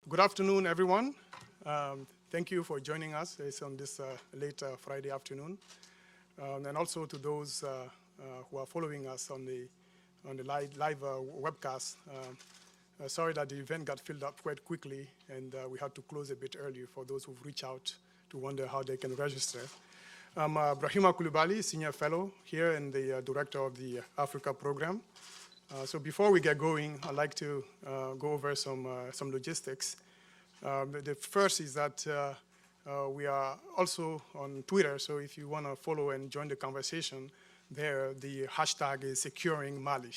Good afternoon, everyone. Thank you for joining us on this late Friday afternoon, and also to those who are following us on the live webcast. Sorry that the event got filled up quite quickly, and we had to close a bit early for those who've reached out to wonder how they can register. I'm Ibrahim, Senior Fellow here and the Director of the Africa Program. So before we get going, I'd like to go over some logistics. The first is that we are also on Twitter, so if you want to follow and join the conversation there, the hashtag is Securing Mali.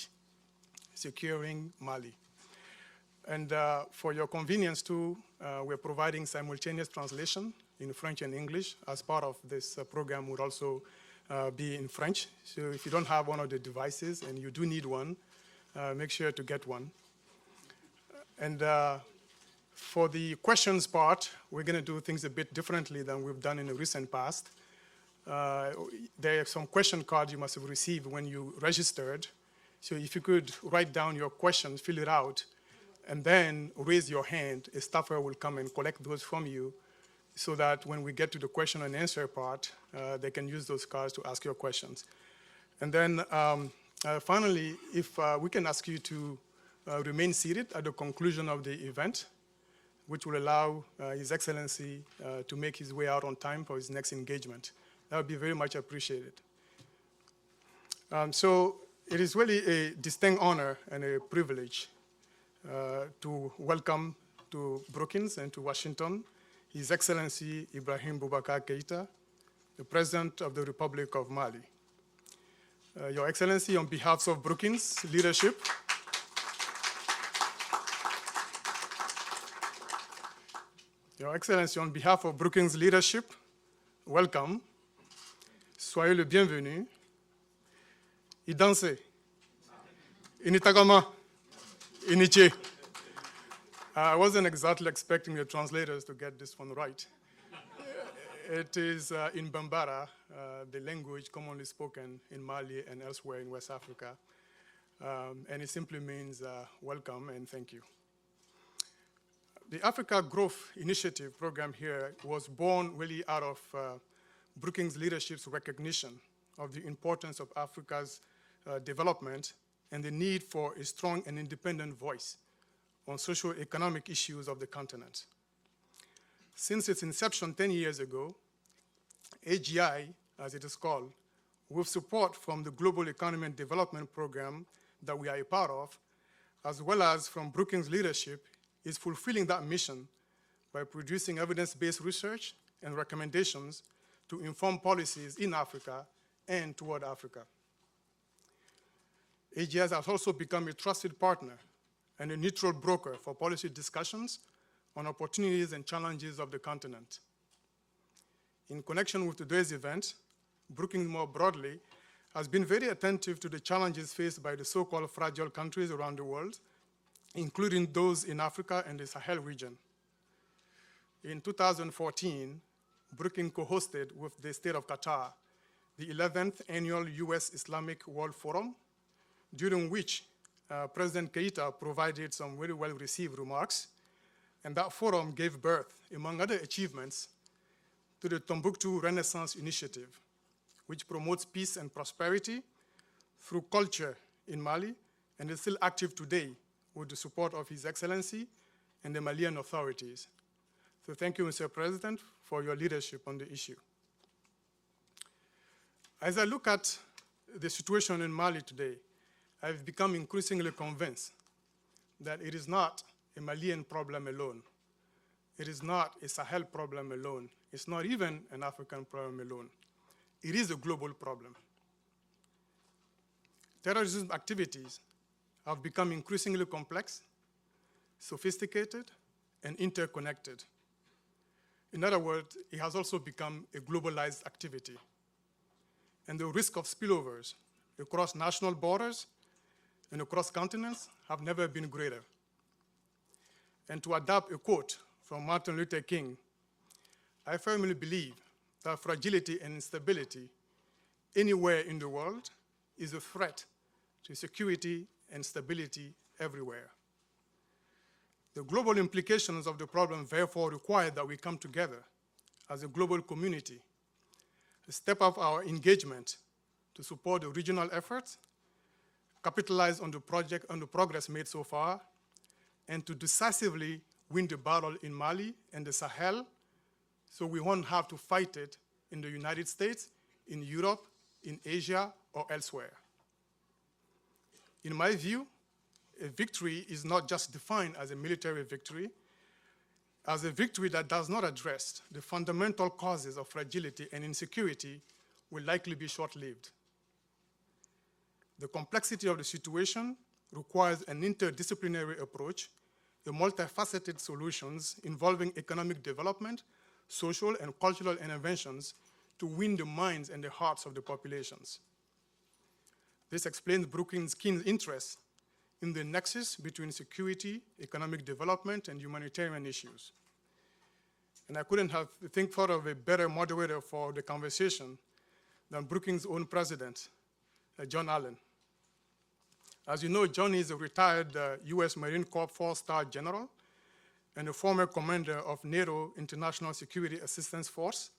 Securing Mali. And for your convenience too, we're providing simultaneous translation in French and English as part of this program would also be in French. So if you don't have one of the devices and you do need one, make sure to get one. And for the questions part, we're going to do things a bit differently than we've done in the recent past. There are some question cards you must have received when you registered. So if you could write down your questions, fill it out, and then raise your hand, a staffer will come and collect those from you so that when we get to the question and answer part, they can use those cards to ask your questions. And then finally, if we can ask you to remain seated at the conclusion of the event, which will allow His Excellency to make his way out on time for his next engagement. That would be very much appreciated. So it is really a distinct honor and a privilege to welcome to Brookings and to Washington His Excellency Ibrahim Boubacar Keïta, the President of the Republic of Mali. Your Excellency, on behalf of Brookings leadership, Your Excellency, on behalf of Brookings leadership, welcome. Soyez le bienvenu. Y dansez. Initagama. Iniche. I wasn't exactly expecting the translators to get this one right. It is in Bambara, the language commonly spoken in Mali and elsewhere in West Africa. And it simply means welcome and thank you. The Africa Growth Initiative program here was born really out of Brookings leadership's recognition of the importance of Africa's development and the need for a strong and independent voice on socio-economic issues of the continent. Since its inception 10 years ago, AGI, as it is called, with support from the Global Economy and Development Program that we are a part of, as well as from Brookings leadership, is fulfilling that mission by producing evidence-based research and recommendations to inform policies in Africa and toward Africa. AGI has also become a trusted partner and a neutral broker for policy discussions on opportunities and challenges of the continent. In connection with today's event, Brookings more broadly has been very attentive to the challenges faced by the so-called fragile countries around the world, including those in Africa and the Sahel region. In 2014, Brookings co-hosted with the state of Qatar the 11th annual US Islamic World Forum, during which President Keïta provided some very well-received remarks, and that forum gave birth, among other achievements, to the Tombouctou Renaissance Initiative, which promotes peace and prosperity through culture in Mali, and is still active today with the support of His Excellency and the Malian authorities. So thank you, Mr. President, for your leadership on the issue. As I look at the situation in Mali today, I've become increasingly convinced that it is not a Malian problem alone. It is not a Sahel problem alone. It's not even an African problem alone. It is a global problem. Terrorism activities have become increasingly complex, sophisticated, and interconnected. In other words, it has also become a globalized activity. And the risk of spillovers across national borders and across continents have never been greater. And to adapt a quote from Martin Luther King, I firmly believe that fragility and instability anywhere in the world is a threat to security and stability everywhere. The global implications of the problem therefore require that we come together as a global community, step up our engagement to support the regional efforts, capitalize on the progress made so far, and to decisively win the battle in Mali and the Sahel, so we won't have to fight it in the United States, in Europe, in Asia, or elsewhere. In my view, a victory is not just defined as a military victory, as a victory that does not address the fundamental causes of fragility and insecurity will likely be short-lived. The complexity of the situation requires an interdisciplinary approach, a multifaceted solutions involving economic development, social and cultural interventions to win the minds and the hearts of the populations. This explains Brookings' keen interest in the nexus between security, economic development, and humanitarian issues. And I couldn't have thought of a better moderator for the conversation than Brookings' own president, John Allen. As you know, John is a retired US Marine Corps 4-star general and a former commander of NATO International Security Assistance Force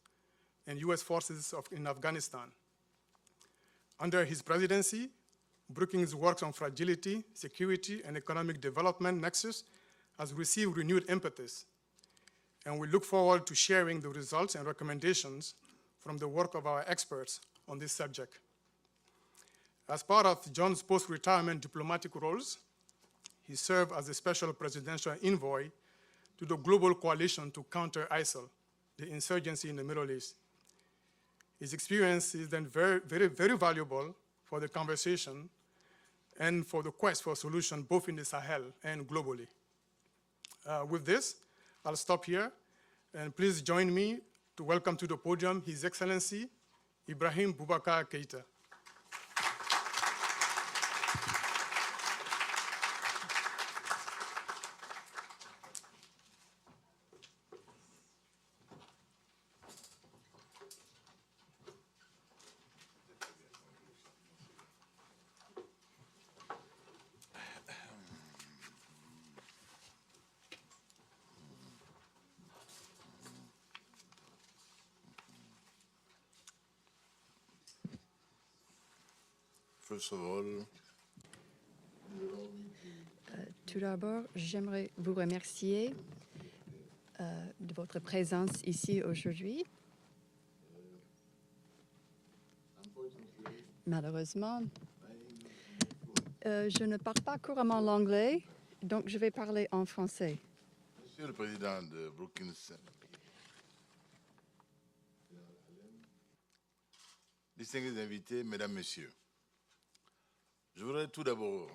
and US forces in Afghanistan. Under his presidency, Brookings' works on fragility, security, and economic development nexus has received renewed impetus, and we look forward to sharing the results and recommendations from the work of our experts on this subject. As part of John's post-retirement diplomatic roles, he served as a special presidential envoy to the global coalition to counter ISIL, the insurgency in the Middle East. His experience is then very, very, very valuable for the conversation and for the quest for a solution both in the Sahel and globally. With this, I'll stop here, and please join me to welcome to the podium His Excellency, Ibrahim Boubacar Keïta. First of all, tout d'abord, j'aimerais vous remercier de votre présence ici aujourd'hui. Malheureusement, je ne parle pas couramment l'anglais, donc je vais parler en français. Monsieur le Président de Brookings, distingués invités, Mesdames, Messieurs, je voudrais tout d'abord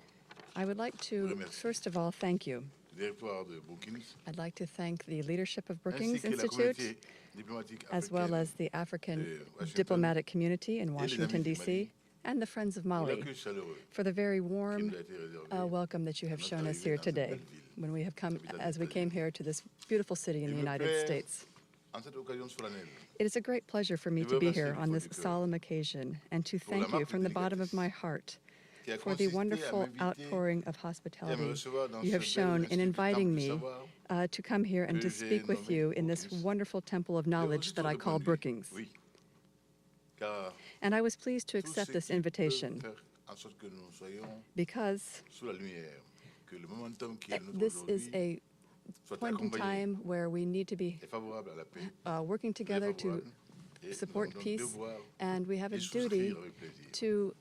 I would like to, first of all, thank you. le directoire de Brookings, I'd like to thank the leadership of ainsi Brookings que la Institute, communauté diplomatique as well africaine as the African Washington, diplomatic community in les Washington, amis du D.C., Mali, and the Friends of pour Mali l'accueil chaleureux for the very qui warm nous a été réservé welcome that you have notre shown us arrivée here dans cette today belle ville. when we have come, Capitale as we des came États-Unis. here to this beautiful city in Il the me United plaît, States. en cette occasion solennelle, It is a great pleasure for me Je to veux be remercier here du on fond this du cœur solemn occasion and to pour la thank you marque from the bottom of délicatesse my heart qui a for the consisté à wonderful m'inviter outpouring of et à me hospitality recevoir dans you ce have bel shown in institut inviting temple du me savoir to come here and que to j'ai speak with nommé you in this Brookings. wonderful temple of Et knowledge aussi that sur I le call point de vue, Brookings. oui, car And I was pleased to tout accept ce this qui peut invitation faire en sorte que nous soyons because sous la lumière, que le momentum qui est le nôtre this is aujourd'hui a soit point in accompagné time where we need to be et favorable à la paix, working très together to favorable, et nous support avons donc peace, devoir and we have a d'y duty souscrire avec plaisir. to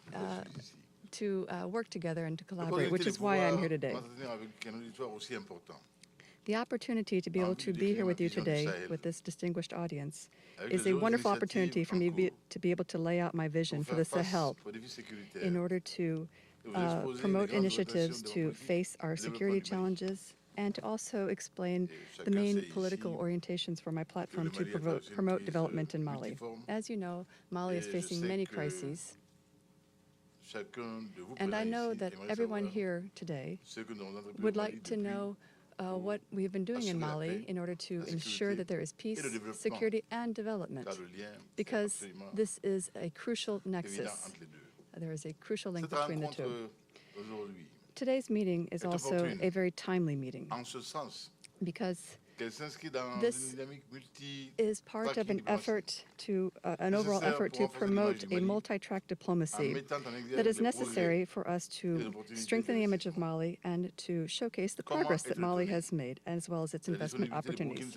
Je suis ici. work together and to La collaborate, which possibilité de is why I'm pouvoir here today. m'entretenir avec un auditoire aussi important, The opportunity to be able to be here with you today with this distinguished audience avec is les a autres wonderful initiatives opportunity for en me cours to be able to lay out my vision pour for faire the face Sahel aux défis sécuritaires in order to et vous exposer les promote grandes initiatives orientations to démocratiques face our et développement security du Mali. challenges and to also explain Et the chacun main sait political ici orientations for my platform le to Mali a traversé une promote crise development in Mali. multiforme. As you know, Mali is Et je facing sais many que crises, chacun de vous and I présents know ici that aimerait everyone savoir here today ce que nous avons entrepris would au Mali like to depuis know what we've been doing in assurer la Mali paix, in order to la ensure sécurité that there is peace, et le développement, security, and development, car le lien est because absolument this is a crucial évident nexus. entre les deux. There is a crucial link Cette between the rencontre two. aujourd'hui Today's meeting is est also opportune. a very timely meeting En ce sens because qu'elle s'inscrit dans this une dynamique multi is part of an effort to, an overall effort to promote a multi-track diplomacy that is necessary for us to strengthen the image of Mali and to showcase the progress that Mali has made, as well as its investment opportunities.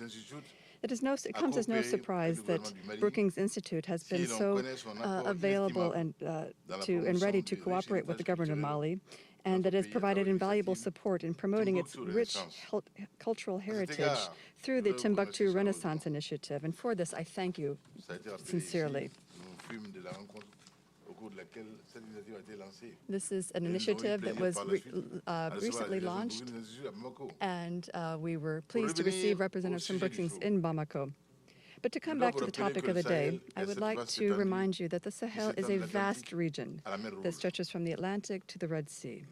It comes as no surprise that Brookings Institute has been so available and ready to cooperate with the government of Mali, and that has provided invaluable support in promoting its rich cultural heritage through the Timbuktu Renaissance Initiative. And for this, I thank you sincerely. This is an initiative that was recently launched, and we were pleased to receive representatives from Brookings in Bamako. But to come back to the topic of the day, I would like to remind you that the Sahel is a vast region that stretches from the Atlantic to the Red Sea.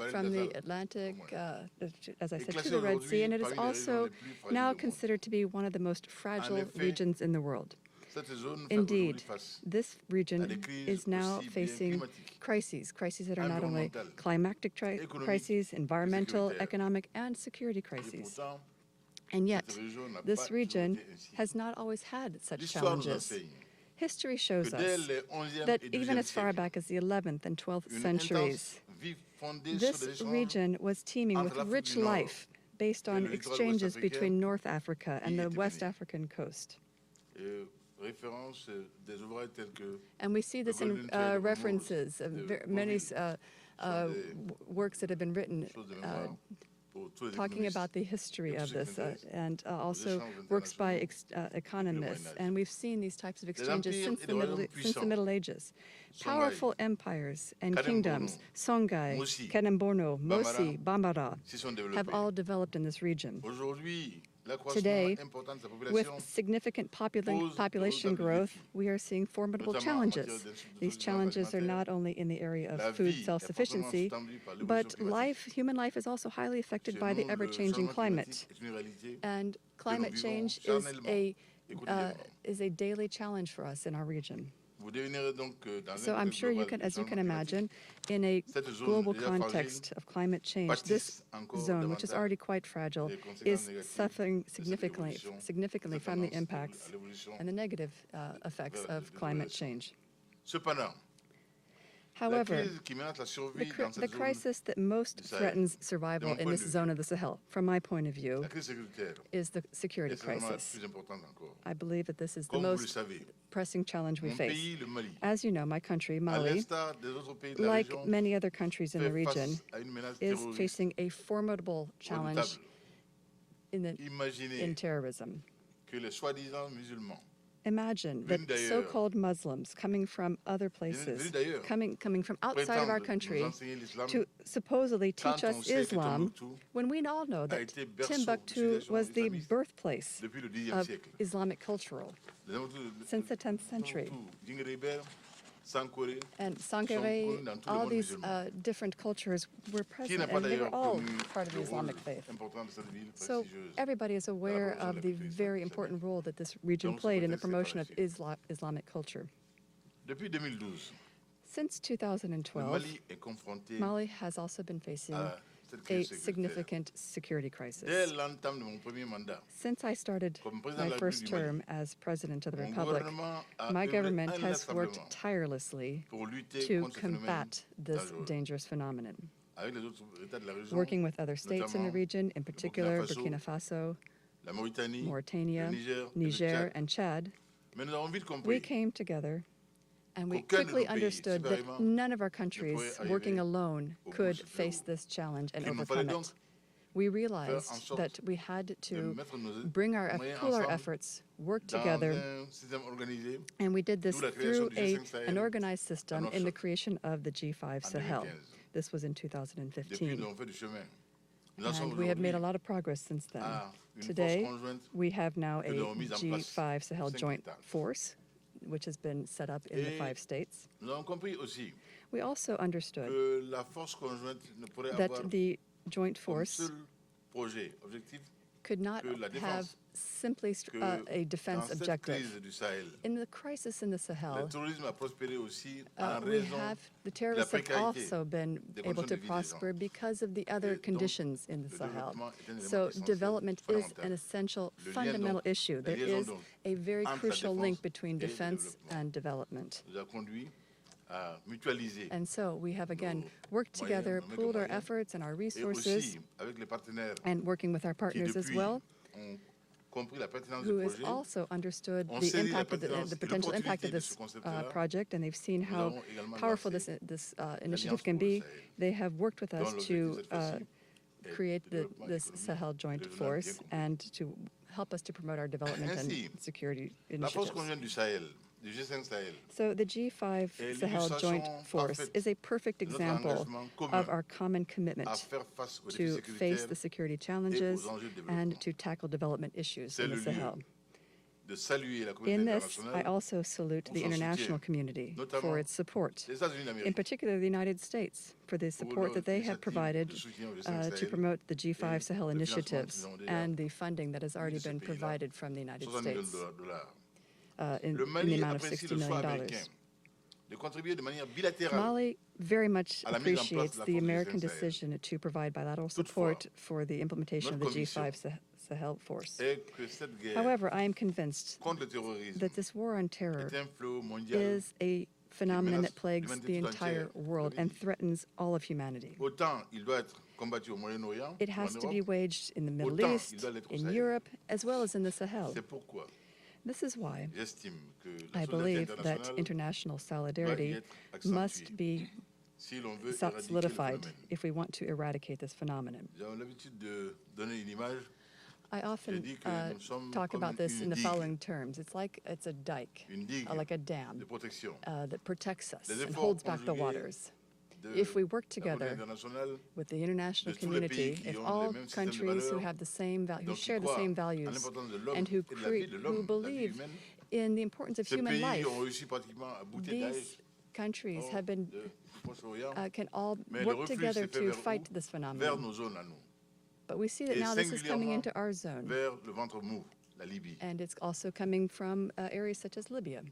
From the Atlantic, as I said, to the Red Sea, and it is also now considered to be one of the most fragile regions in the world. Indeed, this region is now facing crises that are not only climactic crises, environmental, economic, and security crises. And yet, this region has not always had such challenges. History shows us that even as far back as the 11th and 12th centuries, this region was teeming with rich life based on exchanges between North Africa and the West African coast. And we see this in references of many works that have been written talking about the history of this, and also works by economists. And we've seen these types of exchanges since the Middle Ages. Powerful empires and kingdoms, Songhai, Kanemborno, Mosi, Bambara, have all developed in this region. Today, with significant population growth, we are seeing formidable challenges. These challenges are not only in the area of food self-sufficiency, but human life is also highly affected by the ever-changing climate. And climate change is a daily challenge for us in our region. So I'm sure as you can imagine, in a global context of climate change, this zone, which is already quite fragile, is suffering significantly from the impacts and the negative effects of climate change. However, the crisis that most threatens survival in this zone of the Sahel, from my point of view, is the security crisis. I believe that this is the most pressing challenge we face. As you know, my country, Mali, like many other countries in the region, is facing a formidable challenge in terrorism. Imagine that so-called Muslims coming from other places, coming from outside of our country to supposedly teach us Islam, when we all know that Timbuktu was the birthplace of Islamic culture since the 10th century. And Sankore, all these different cultures were present, and they were all part of the Islamic faith. So everybody is aware of the very important role that this region played in the promotion of Islamic culture. Since 2012, Mali has also been facing a significant security crisis. Since I started my first term as President of the Republic, my government has worked tirelessly to combat this dangerous phenomenon. Working with other states in the region, in particular Burkina Faso, Mauritania, Niger, and Chad, we came together and we quickly understood that none of our countries working alone could face this challenge and overcome it. We realized that we had to pool our efforts, work together, and we did this through an organized system in the creation of the G5 Sahel. This was in 2015. And we have made a lot of progress since then. Today, we have now a G5 Sahel joint force, which has been set up in the 5 states. We also understood that the joint force could not have simply a defense objective. In the crisis in the Sahel, the terrorists have also been able to prosper because of the other conditions in the Sahel. So development is an essential, fundamental issue. There is a very crucial link between defense and development. And so we have, again, worked together, pooled our efforts and our resources, and working with our partners as well, who has also understood the impact of the potential impact of this project, and they've seen how powerful this initiative can be. They have worked with us to create this Sahel Joint Force and to help us to promote our development and security initiatives. So the G5 Sahel Joint Force is a perfect example of our common commitment to face the security challenges and to tackle development issues in the Sahel. In this, I also salute the international community for its support, in particular the United States, for the support that they have provided to promote the G5 Sahel initiatives and the funding that has already been provided from the United States. In the amount of $60 million. Mali very much appreciates the American decision to provide bilateral support for the implementation of the G5 Sahel force. However, I am convinced that this war on terror is a phenomenon that plagues the entire world and threatens all of humanity. It has to be waged in the Middle East, in Europe, as well as in the Sahel. This is why I believe that international solidarity must be solidified if we want to eradicate this phenomenon. I often talk about this in the following terms. It's a dike, like a dam that protects us and holds back the waters. If we work together with the international community, if all countries who have the same who share the same values and who believe in the importance of human life, these countries have been can all work together to fight this phenomenon. But we see that now this is coming into our zone, and it's also coming from areas such as Libya.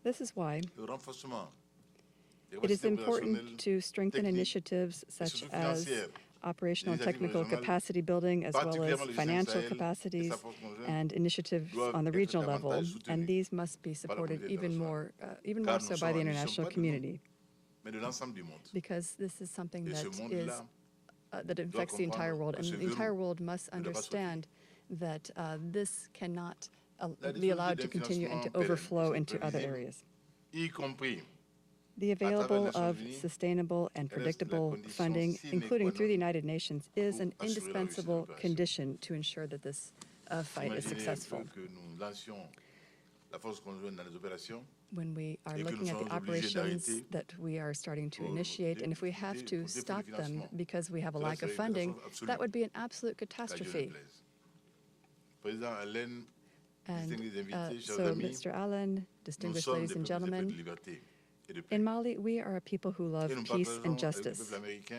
This is why it is important to strengthen initiatives such as operational and technical capacity building, as well as financial capacities and initiatives on the regional level, and these must be supported even more so by the international community, because this is something that affects the entire world, and the entire world must understand that this cannot be allowed to continue and to overflow into other areas. The available of sustainable and predictable funding, including through the United Nations, is an indispensable condition to ensure that this fight is successful. When we are looking at the operations that we are starting to initiate, and if we have to stop them because we have a lack of funding, that would be an absolute catastrophe. And so, Mr. Allen, distinguished ladies and gentlemen, in Mali, we are a people who love peace and justice.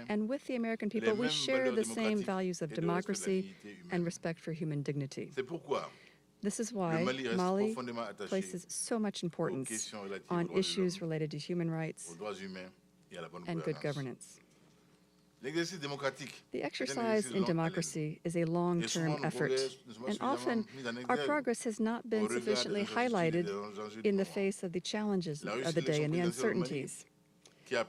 And with the American people, we share the same values of democracy and respect for human dignity. This is why Mali places so much importance on issues related to human rights and good governance. The exercise in democracy is a long-term effort, and often our progress has not been sufficiently highlighted in the face of the challenges of the day and the uncertainties. The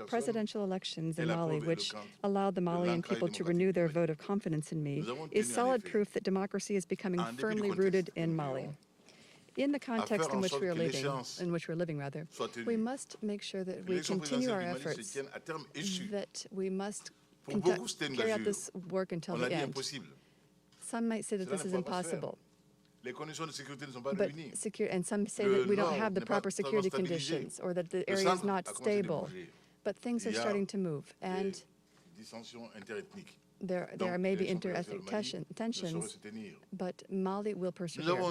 presidential elections in Mali, which allowed the Malian people to renew their vote of confidence in me, is solid proof that democracy is becoming firmly rooted in Mali. In the context in which we are living, we must make sure that we continue our efforts, that we must carry out this work until the end. Some might say that this is impossible, and some say that we don't have the proper security conditions or that the area is not stable. But things are starting to move, and there may be inter-ethnic tensions, but Mali will persevere.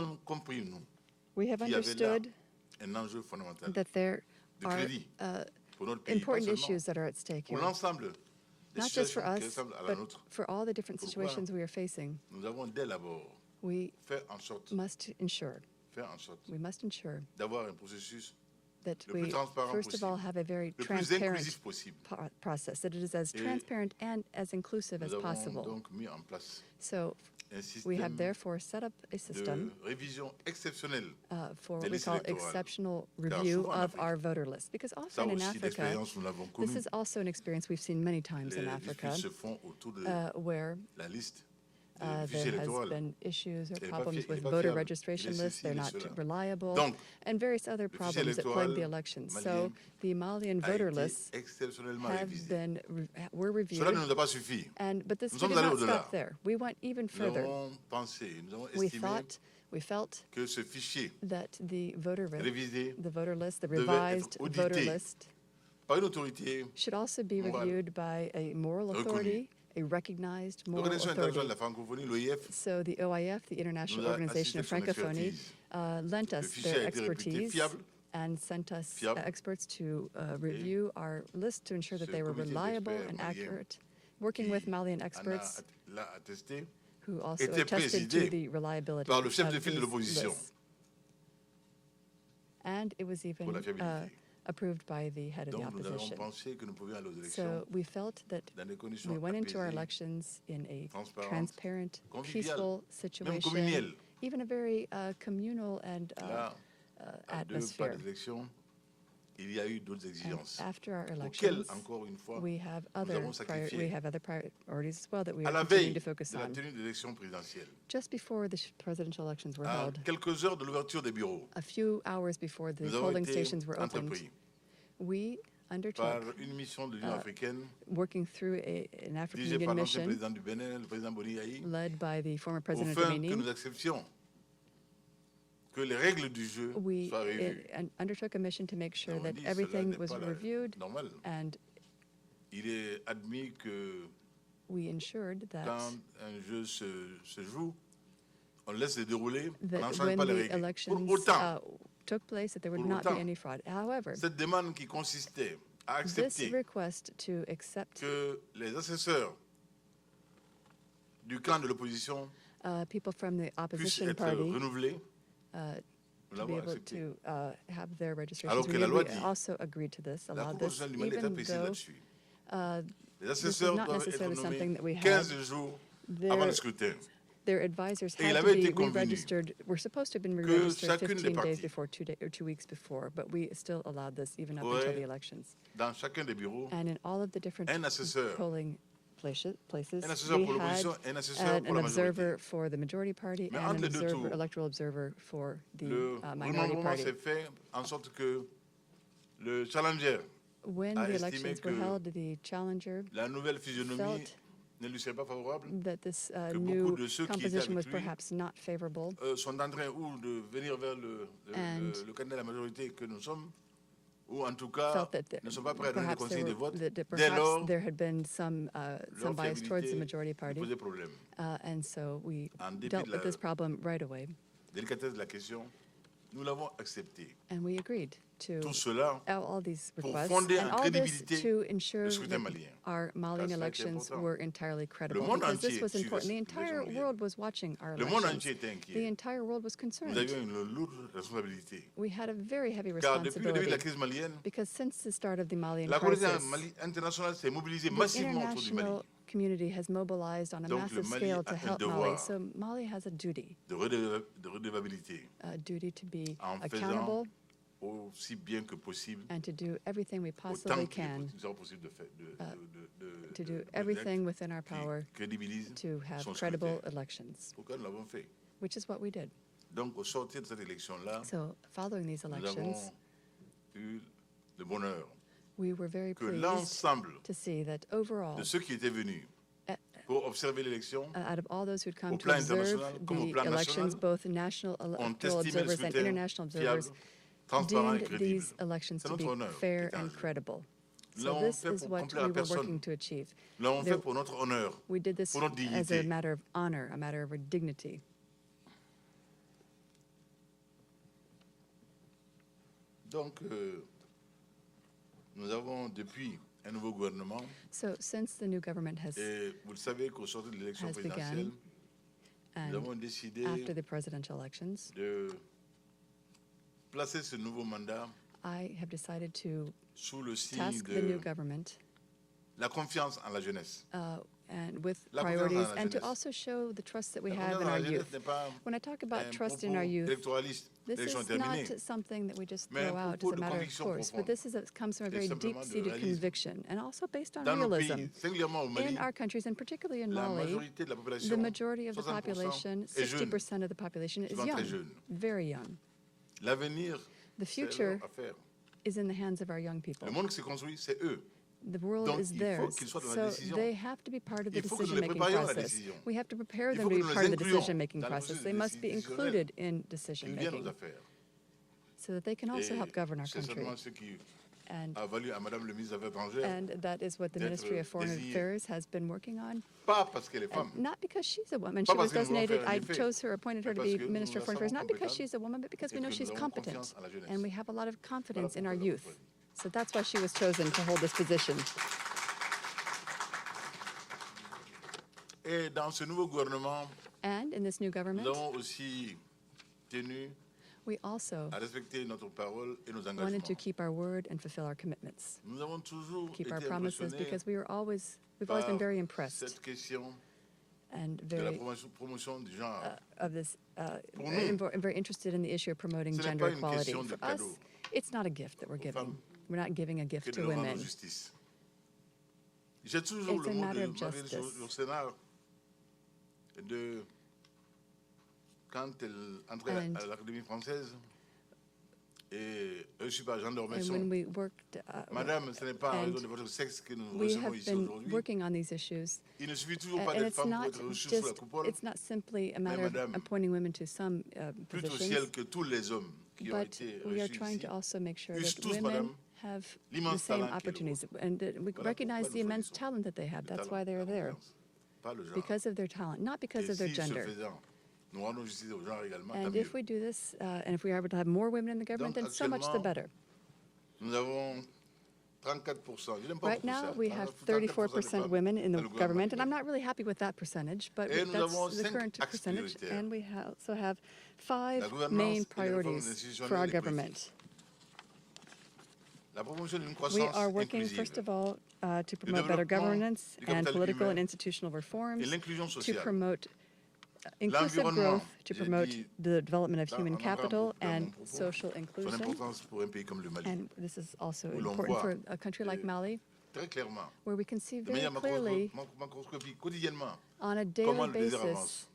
We have understood that there are important issues that are at stake here. not just for us, but for all the different situations we are facing. We must ensure that we, first of all, have a very transparent process, that it is as transparent and as inclusive as possible. So we have therefore set up a system for what we call exceptional review of our voter list. Because often in Africa, this is also an experience we've seen many times in Africa, where there has been issues or problems with voter registration lists, they're not reliable, and various other problems that plague the elections. So the Malian voter lists were reviewed, but this did not stop there. We went even further. We felt that the voter list, the revised voter list, should also be reviewed by a moral authority, a recognized moral authority. So the OIF, the International Organization of Francophonie, lent us their expertise and sent us experts to review our list to ensure that they were reliable and accurate, working with Malian experts who also attested to the reliability of these lists. And it was even approved by the head of the opposition. So we felt that we went into our elections in a transparent, peaceful situation, even a very communal and atmosphere. And after our elections, we have other priorities as well that we are continuing to focus on. Just before the presidential elections were held, a few hours before the polling stations were opened, we undertook, working through an African Union mission led by the former President of Benin, we undertook a mission to make sure that everything was reviewed, and we ensured that when the elections took place, that there would not be any fraud. However, this request to accept people from the opposition party to be able to have their registrations renewed. We also agreed to this, allowed this, even though this is not necessarily something that we had. Their advisors had to be re-registered. We're supposed to have been re-registered 15 days before, 2 weeks before, but we still allowed this even up until the elections. And in all of the different polling places, we had an observer for the majority party and an electoral observer for the minority party. When the elections were held, the challenger felt that this new composition was perhaps not favorable, and felt that perhaps there had been some bias towards the majority party, and so we dealt with this problem right away. And we agreed to all these requests, and all this to ensure that our Malian elections were entirely credible, because this was important. The entire world was watching our elections. The entire world was concerned. We had a very heavy responsibility, because since the start of the Malian crisis, the international community has mobilized on a massive scale to help Mali. So Mali has a duty, to be accountable and to do everything we possibly can, to do everything within our power to have credible elections, which is what we did. So following these elections, we were very pleased to see that overall, out of all those who had come to observe the elections, both national electoral observers and international observers deemed these elections to be fair and credible. So this is what we were working to achieve. We did this as a matter of honor, a matter of our dignity. Donc, nous avons depuis un nouveau gouvernement. So since the new government has Et vous le savez qu'au sortir de l'élection présidentielle, nous avons décidé after the presidential elections, de placer ce nouveau mandat I have decided to sous le signe task the new de government la confiance en la jeunesse. and with La priorities, confiance en la and to jeunesse. also show the trust that we La have confiance in en our la youth. jeunesse n'est pas When I talk about un trust in propos our youth, électoraliste, this l'élection is terminée, not something that we just mais throw un out as propos a de matter of conviction course, but profonde this comes from a et very simplement de deep-seated réalisme. conviction, and also based on Dans nos realism. pays, singulièrement au Mali, In our countries, and particularly in la Mali, majorité de la the population, majority of the 60% population, est jeune, 60% of the population is souvent très young, jeune. very young. L'avenir, The c'est leur future affaire. is in the hands of our young people. Le monde qui s'est construit, c'est eux. The world Donc, is il faut theirs, qu'ils soient dans la so décision. they have to be part of the Il faut que nous les decision-making préparions à la process. décision. We have to prepare Il them faut to que be nous les part of the incluions decision-making dans le process. processus They must be décisionnel included in qu'ils viennent aux decision-making affaires. so that they can also Et help govern our c'est country. certainement ce qui And, a valu à Madame le ministre des Affaires étrangères, and that is what the d'être Ministry of Foreign désignée. Affairs has been working on. Pas parce qu'elle est femme, And not because she's a woman. Pas She was parce que nous voulons designated, faire un I effet, chose her, appointed her mais to parce be que nous Minister of la Foreign Affairs, savons not because compétente she's a woman, but because et we know que she's nous avons competent. confiance en la jeunesse. And we have a lot of confidence in our pourquoi youth. So that's why she was chosen to hold this position. Et dans ce nouveau gouvernement, And in this new government, nous avons aussi tenu we also à respecter notre parole et nos wanted engagements. to keep our word and fulfill our commitments, Nous avons toujours keep été our promises, impressionnés because we've always been very impressed cette question and de la very promotion du genre. of this, Pour nous, and very interested in the issue of promoting ce n'est gender pas une equality. question de For us, cadeau it's not a gift that we're giving. femmes We're not giving a gift que de to leur rendre women. justice. J'ai toujours It's le a mot matter de of justice. au Sénat de quand elle entrait And- à l'Académie française et je suis pas Jean And d'Ormesson. when we worked, Madame, ce n'est pas en and raison de votre sexe que nous we recevons have ici been aujourd'hui. working on these issues. Il ne suffit toujours pas And d'être it's femme pour not être reçue sous la just, coupole, it's not simply a matter of madame, appointing women to some plus au positions, ciel que tous les hommes qui ont but été we are reçus trying ici. to also make sure Puissent that tous, women madame, have the l'immense same talent qui est le opportunities, and that we Voilà recognize pourquoi the nous immense choisissons talent that they have. le That's talent, why they're la there, confiance, pas le genre. because of their talent, not because Et of their si, ce gender. faisant, nous rendons justice au genre également, tant And mieux. if we do this, and if we are able to have more women in the government, Donc, then so much the actuellement, better. Nous avons 34%. Je n'aime pas Right beaucoup now, ça. we have 34% de 34% femmes women in dans the le gouvernement government, du and I'm Mali. not really happy with that percentage, but Et nous avons that's the 5 current axes percentage. prioritaires. And we also have 5 La gouvernance main et les réformes priorities institutionnelles for our et politiques. government. La promotion d'une We croissance are working, inclusive first of all, to promote better développement governance du and capital political humain and institutional et reforms, l'inclusion to sociale. promote inclusive L'environnement, growth, to j'ai promote dit the development of dans- human en entrant capital dans mon and propos, social son inclusion. importance pour un pays comme le Mali. And this is also Où l'on important voit, for a country like Mali, Très clairement, where we can see de very manière clearly macroscopique, quotidiennement, on a comment daily le désert basis avance.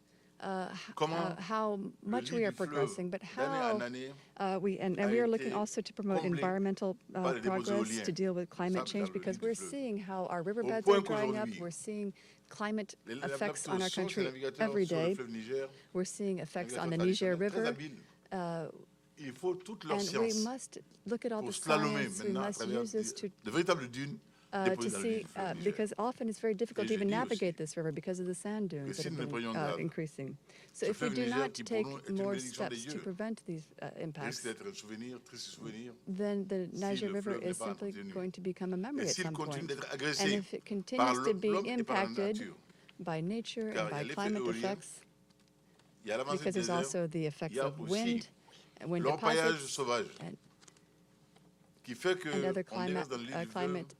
Comment how much le we lit are du fleuve, progressing, but d'année how en année, and a we are looking été also to promote comblé environmental par les dépôts progress éoliens, to deal with climate sable change, dans le because lit du we're fleuve. seeing how our riverbeds point are drying up. qu'aujourd'hui, We're seeing climate la effects on our captation country des navigateurs every sur le day. fleuve Niger, We're seeing effects on the navigateurs Niger traditionnels, River. très habiles. Il faut toute leur And we science must look at all the pour slalomer science. We maintenant à must travers use this to de véritables dunes to déposées dans le lit see, du fleuve Niger. because often it's very difficult to Et even j'ai dit aussi navigate this river because of the sand dunes que that si have nous ne been prenions garde, increasing. So ce if we fleuve do Niger, not qui pour take nous est une more bénédiction des steps to dieux, prevent these risque impacts, d'être un souvenir, triste souvenir. then the Niger le River fleuve n'est is pas simply entretenu. going to become a memory Et at s'il some continue point. d'être And agressé if it par continues to be l'homme et par la impacted nature, by nature car and il y a by l'effet climate éolien, effects, il y a l'avancée because du there's désert, also the effects il y a of aussi wind l'orpaillage deposits, sauvage and qui fait que and other on déverse dans le lit du fleuve climate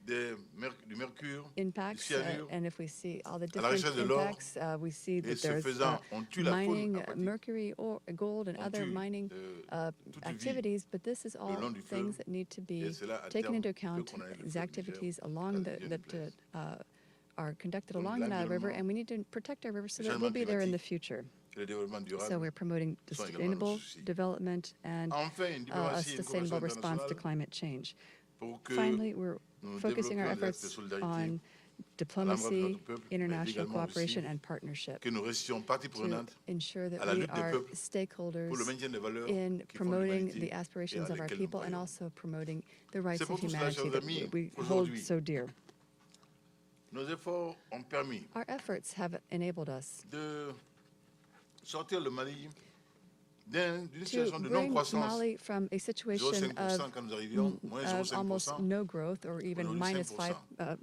du mercure, du impacts, cyanure, and if we see all the à la different richesse de l'or, impacts, we see et that ce there's faisant, on tue la faune mining, aquatique. mercury, or gold, and On other tue, mining toute vie activities, but this is all long du things fleuve, that need to et be cela, à taken terme, into peut account, condamner le these fleuve activities Niger along à the, Dieu ne that plaise. are conducted Donc, along the Nile River, l'environnement, and we need to protect our river so le that we'll changement be there in the climatique, future. et le développement durable So we're promoting sont également sustainable nos soucis. development and Enfin, une a diplomatie et une sustainable coopération response to internationale climate change. pour que Finally, we're nous focusing our développions des actes de efforts solidarité on à l'endroit de diplomacy, notre peuple, mais international également cooperation, aussi and partnership que nous restions partie to prenante ensure à that la we lutte des are peuples pour stakeholders le maintien des valeurs in qui font promoting l'humanité the et aspirations à of our lesquelles nous people and croyons. also promoting the rights C'est pour of tout cela, humanity chers that amis, we hold aujourd'hui, so dear. Nos efforts ont permis Our efforts have enabled us de sortir le Mali d'une situation de bring non-croissance, Mali from a situation 0,5% quand nous arrivions, moins of almost 0,5%, no growth or even aujourd'hui minus 5%.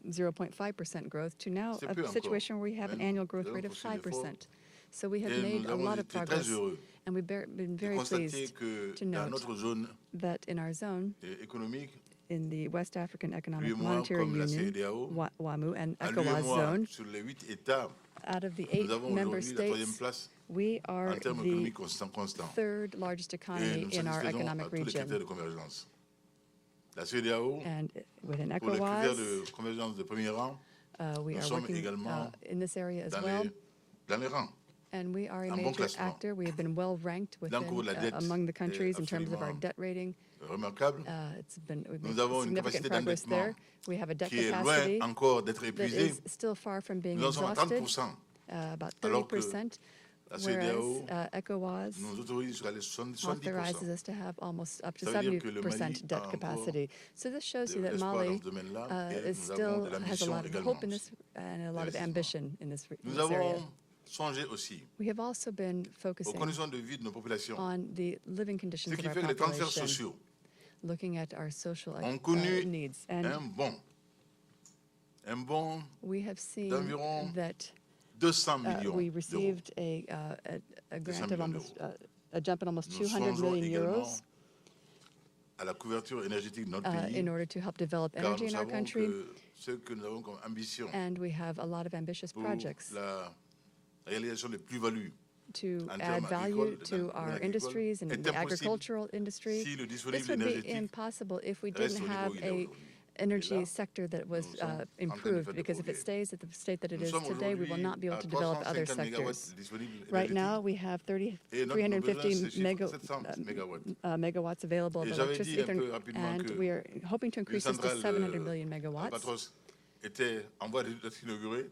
0.5% growth to now C'est a peu encore, situation where we have an mais annual growth nous rate avons of fait l'effort 5%. So we have et made nous a avons lot of été très progress, heureux and we've been de very constater pleased que to dans note notre zone that in our zone, économique, in the West African Economic lui et moi, Monetary comme la Union, CEDEAO, WAMU, and à lui et ECOWAS moi, zone, sur les 8 États, out of the nous 8 avons member aujourd'hui la troisième states, place we are en termes the économiques constants. third largest Et economy nous in our satisfaisons economic à tous les critères region. de convergence. La CEDEAO, And within pour les critères ECOWAS, de convergence de premier rang, we nous are sommes working également in this area as well. dans les rangs. And we are a Un bon major classement. actor. We have been well ranked L'encours de la dette among the countries est in terms of our absolument debt rating. Remarquable. We've Nous made avons une significant capacité progress there. d'endettement We have a debt qui est loin capacity encore d'être that épuisée. is still far from being Nous en sommes à exhausted, 30%, about alors que 30%, la whereas CEDEAO ECOWAS nous autorise jusqu'à les 70%. authorizes us to have almost up to Ça veut dire que le Mali 70% debt a encore capacity. So this shows de you that l'espoir dans Mali ce domaine-là et is nous avons still de has a l'ambition lot of également. hope in this and a lot of ambition in this Nous area. avons songé aussi We have also been aux focusing conditions de vie de nos populations, on the living conditions ce of qui our fait que les transferts population, sociaux looking at our social ont connu needs. And un bond we have seen d'environ that 200 millions we d'euros. received a grant of almost a jump in almost Nous 200 songeons million également euros à la couverture énergétique de notre pays, in order to help develop car energy nous in our savons country. que ce que nous avons comme ambition And we have a lot of ambitious pour projects la réalisation des plus-values to en add termes value agricoles, to dans le our domaine industries and agricole, the est impossible agricultural industry. si le This disponible would be énergétique impossible if we reste didn't au niveau have où il est a aujourd'hui. energy Et là, sector that was nous sommes en train de improved, faire des because if it progrès. stays at the state that it Nous is sommes today, we will aujourd'hui not be able à to develop other 350 mégawatts sectors. disponibles Right now, énergétiques we have et notre besoin 350 se chiffre à 700 mégawatts. megawatts available of Et j'avais dit electricity, un peu rapidement and que we are hoping to une increase this to centrale 700 million megawatts. Albatros était en voie d'être inaugurée.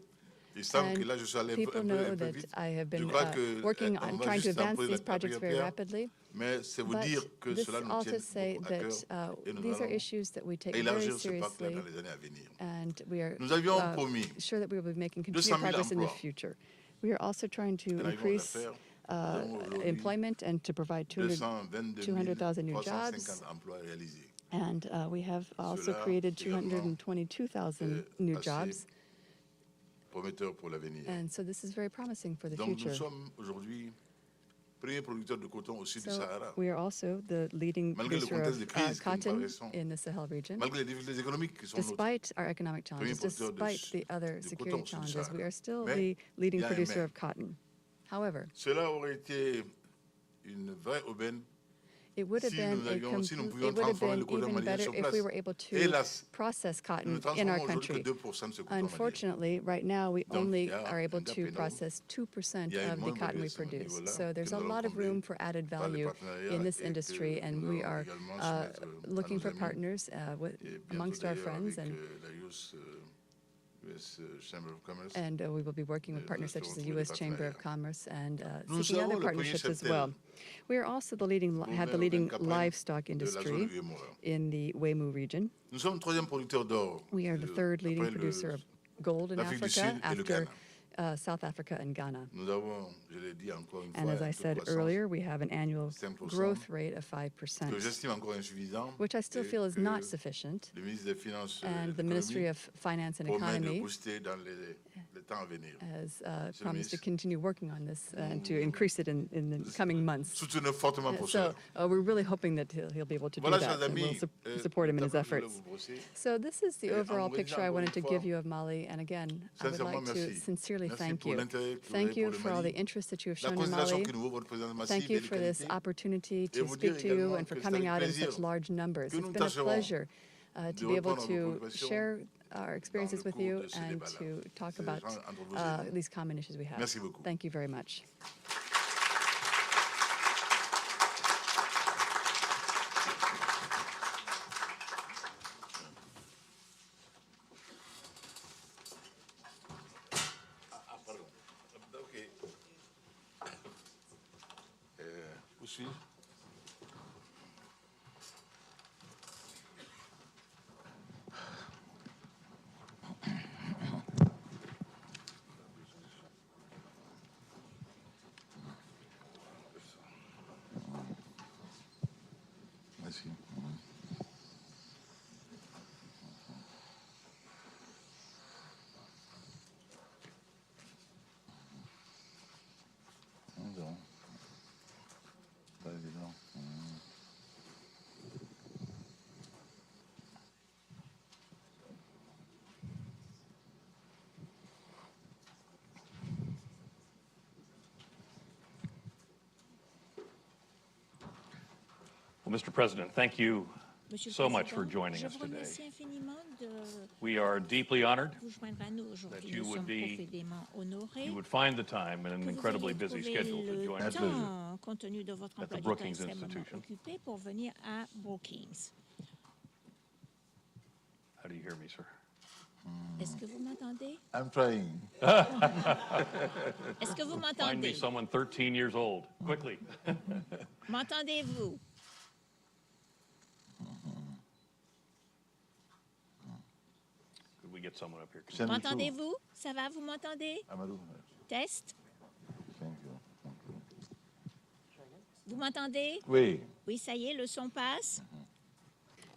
Il semble que là, je suis allé People un know peu that vite. I have Je been crois que working on on va trying to juste advance poser these la projects première very pierre, rapidly. mais c'est vous But dire que this cela nous all tient to say beaucoup à cœur that et nous these are allons issues that we take very élargir ce parc-là seriously, dans les années à venir. and we are Nous avions promis sure that we will be making 200 continued 000 progress in the emplois. future. We are also trying to Et nous arrivons à le increase faire. Nous avons aujourd'hui employment and to provide 200,000 new 350 jobs. emplois réalisés. And we have also Cela created également 222,000 new assez jobs. prometteur pour l'avenir. And so this is very promising for the Donc nous future. sommes aujourd'hui premiers producteurs de coton au sud du So Sahara. we are also the leading Malgré le producer contexte de of crise que nous cotton traversons, in the Sahel region. malgré les difficultés économiques qui sont nôtres. Despite our economic challenges, producteur de despite the other de security coton au sud du challenges, Sahara. we are still Mais the leading il y a un producer mais. of cotton. However, Cela aurait été une vraie aubaine it would have si been nous avions, si nous it pouvions would have transformer been le coton even malien better sur if place. we were able to Hélas, process nous ne cotton in our transformons aujourd'hui country. que 2% de ce coton malien. Unfortunately, right now we Donc, only il y a are able un gap to énorme. process 2% Il y a une of the moindre cotton we baisse à ce produce. niveau-là So there's que a nous allons lot of combler room for added par les value partenariats in this et que industry, and nous we allons are également soumettre à looking nos for amis. partners Et bientôt amongst our d'ailleurs friends, avec and la US Chamber of Commerce. we will be working with partners such as the U.S. Chamber of Commerce and Nous seeking other serons le premier partnerships as cheptel well. We are also the leading have the leading livestock de la zone industry UEMOA. in the Wemu region. Nous sommes le troisième producteur d'or. We are the third leading après producer of gold in l'Afrique du Africa Sud et le after Ghana. South Africa and Ghana. Nous avons, je l'ai dit encore une And fois, as I un taux de said croissance earlier, we have an annual 5%, growth rate of que 5%, j'estime encore insuffisant, which I still et feel is que not sufficient. le ministre des Finances And the Ministry of Finance and promet de Economy booster dans les temps à venir. has Monsieur le promised to ministre, continue working on this and to increase it in the coming months. Soutenez fortement pour So cela. we're really hoping that he'll be able to do Voilà, that, chers and we'll amis, support him in his tableau que je voulais efforts. vous brosser. So this is the Et en overall vous picture remerciant I encore wanted une to fois, give you of Mali, and again, I would sincèrement, like to merci. sincerely Merci thank pour you. l'intérêt que vous Thank avez you pour le for all Mali, the interest that you have la shown in considération Mali. que nous vaut votre présence massive Thank you et de for this qualité. opportunity Et to vous speak dire to you également and for que c'est coming avec out in such plaisir large numbers. que It's nous been a tâcherons pleasure de to be able reprendre nos to préoccupations share our experiences dans le with you cours de ce and débat-là. to talk C'est about entre vous et nous. these common issues we have. Merci beaucoup. Thank you very much. Pardon. Ok. Où suis-je? Well, Mr. President, thank you so much for joining us today. We are deeply honored that you would find the time in an incredibly busy schedule to join us at the Brookings Institution. How do you hear me, sir? Est-ce que vous m'entendez? I'm trying. Est-ce que vous m'entendez? Find me someone 13 years old, quickly. M'entendez-vous? Could we get someone up here? M'entendez-vous? Ça va, vous m'entendez? Test. Vous m'entendez? Oui. Oui, ça y est, le son passe.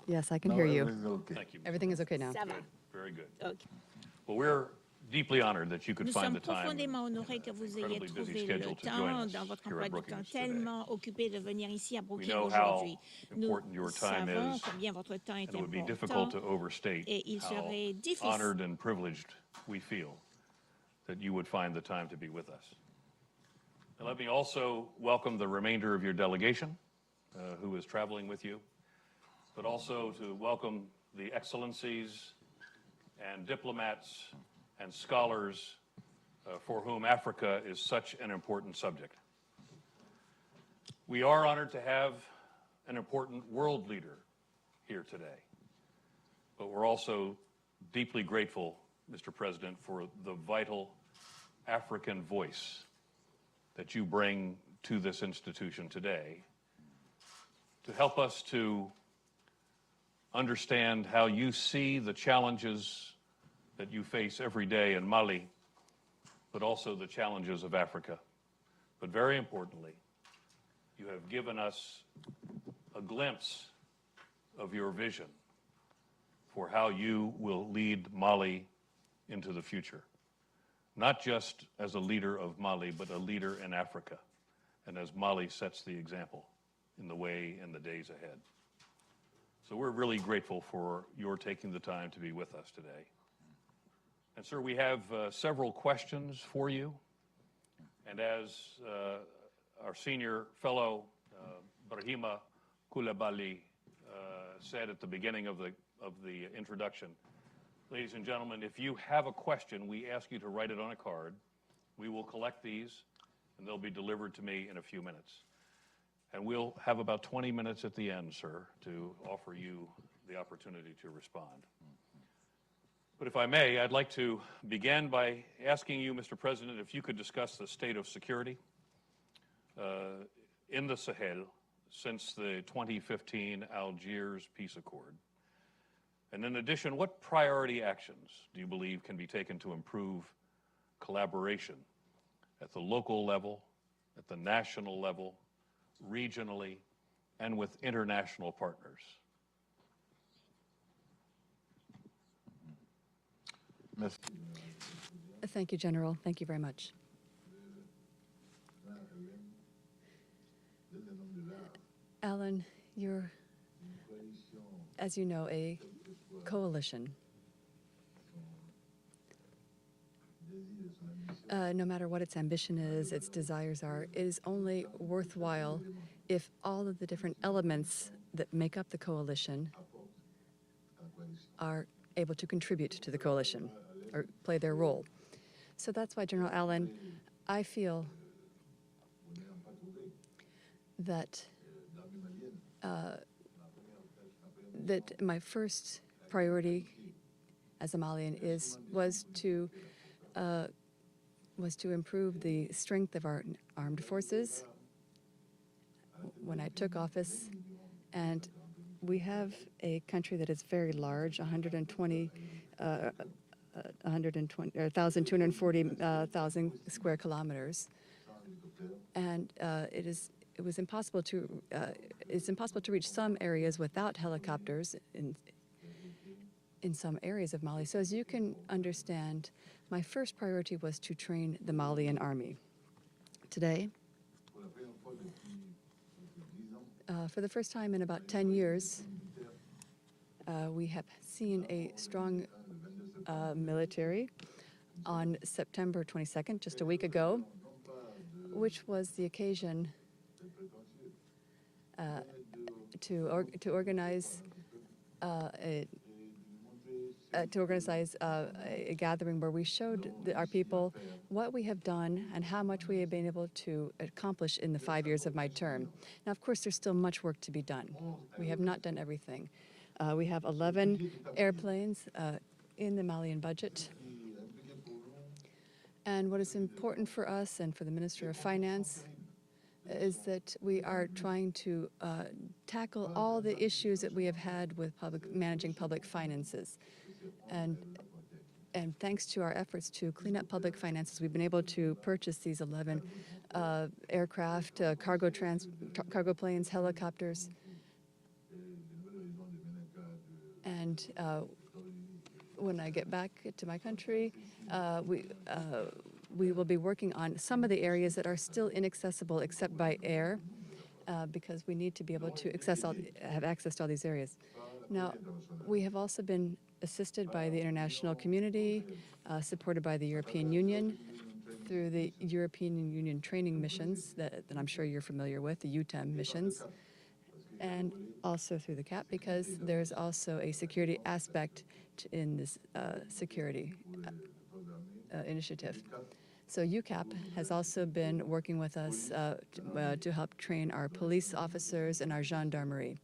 Yes, I can hear you. Okay. Thank you. Everything is okay now. Ça va. Good. Very good. Okay. Well, we're deeply honored that you could Nous find sommes the time profondément honorés que vous ayez incredibly busy trouvé schedule le to join temps us dans votre here emploi at du temps Brookings today. tellement occupé de venir ici à We Brookings know how aujourd'hui. Nous important your time savons is, combien votre temps est and it would be difficult important to overstate et il how serait difficile. honored and privileged we feel that you would find the time to be with us. And let me also welcome the remainder of your delegation who is traveling with you, but also to welcome the excellencies and diplomats and scholars for whom Africa is such an important subject. We are honored to have an important world leader here today, but we're also deeply grateful, Mr. President, for the vital African voice that you bring to this institution today to help us to understand how you see the challenges that you face every day in Mali, but also the challenges of Africa. But very importantly, you have given us a glimpse of your vision for how you will lead Mali into the future, not just as a leader of Mali, but a leader in Africa, and as Mali sets the example in the way in the days ahead. So we're really grateful for your taking the time to be with us today. And sir, we have several questions for you. And as our senior fellow, Ibrahim Koulibaly, said at the beginning of the introduction, ladies and gentlemen, if you have a question, we ask you to write it on a card. We will collect these, and they'll be delivered to me in a few minutes. And we'll have about 20 minutes at the end, sir, to offer you the opportunity to respond. But if I may, I'd like to begin by asking you, Mr. President, if you could discuss the state of security in the Sahel since the 2015 Algiers Peace Accord. And in addition, what priority actions do you believe can be taken to improve collaboration at the local level, at the national level, regionally, and with international partners? Thank you, General. Thank you very much. Alan, you're, as you know, a coalition. No matter what its ambition is, its desires are, it is only worthwhile if all of the different elements that make up the coalition are able to contribute to the coalition or play their role. So that's why, General Allen, I feel that that my first priority as a Malian was to improve the strength of our armed forces when I took office. And we have a country that is very large, 1,240,000 square kilometers. And it is it was impossible to it's impossible to reach some areas without helicopters in some areas of Mali. So as you can understand, my first priority was to train the Malian army. Today, for the first time in about 10 years, we have seen a strong military on September 22nd, just a week ago, which was the occasion to organize a gathering where we showed our people what we have done and how much we have been able to accomplish in the 5 years of my term. Now, of course, there's still much work to be done. We have not done everything. We have 11 airplanes in the Malian budget. And what is important for us and for the Minister of Finance is that we are trying to tackle all the issues that we have had with managing public finances. And thanks to our efforts to clean up public finances, we've been able to purchase these 11 aircraft, cargo planes, helicopters. And when I get back to my country, we will be working on some of the areas that are still inaccessible except by air, because we need to be able to have access to all these areas. Now, we have also been assisted by the international community, supported by the European Union through the European Union training missions that I'm sure you're familiar with, the UTEM missions, and also through the CAP, because there's also a security aspect in this security initiative. So UCAP has also been working with us to help train our police officers and our gendarmerie.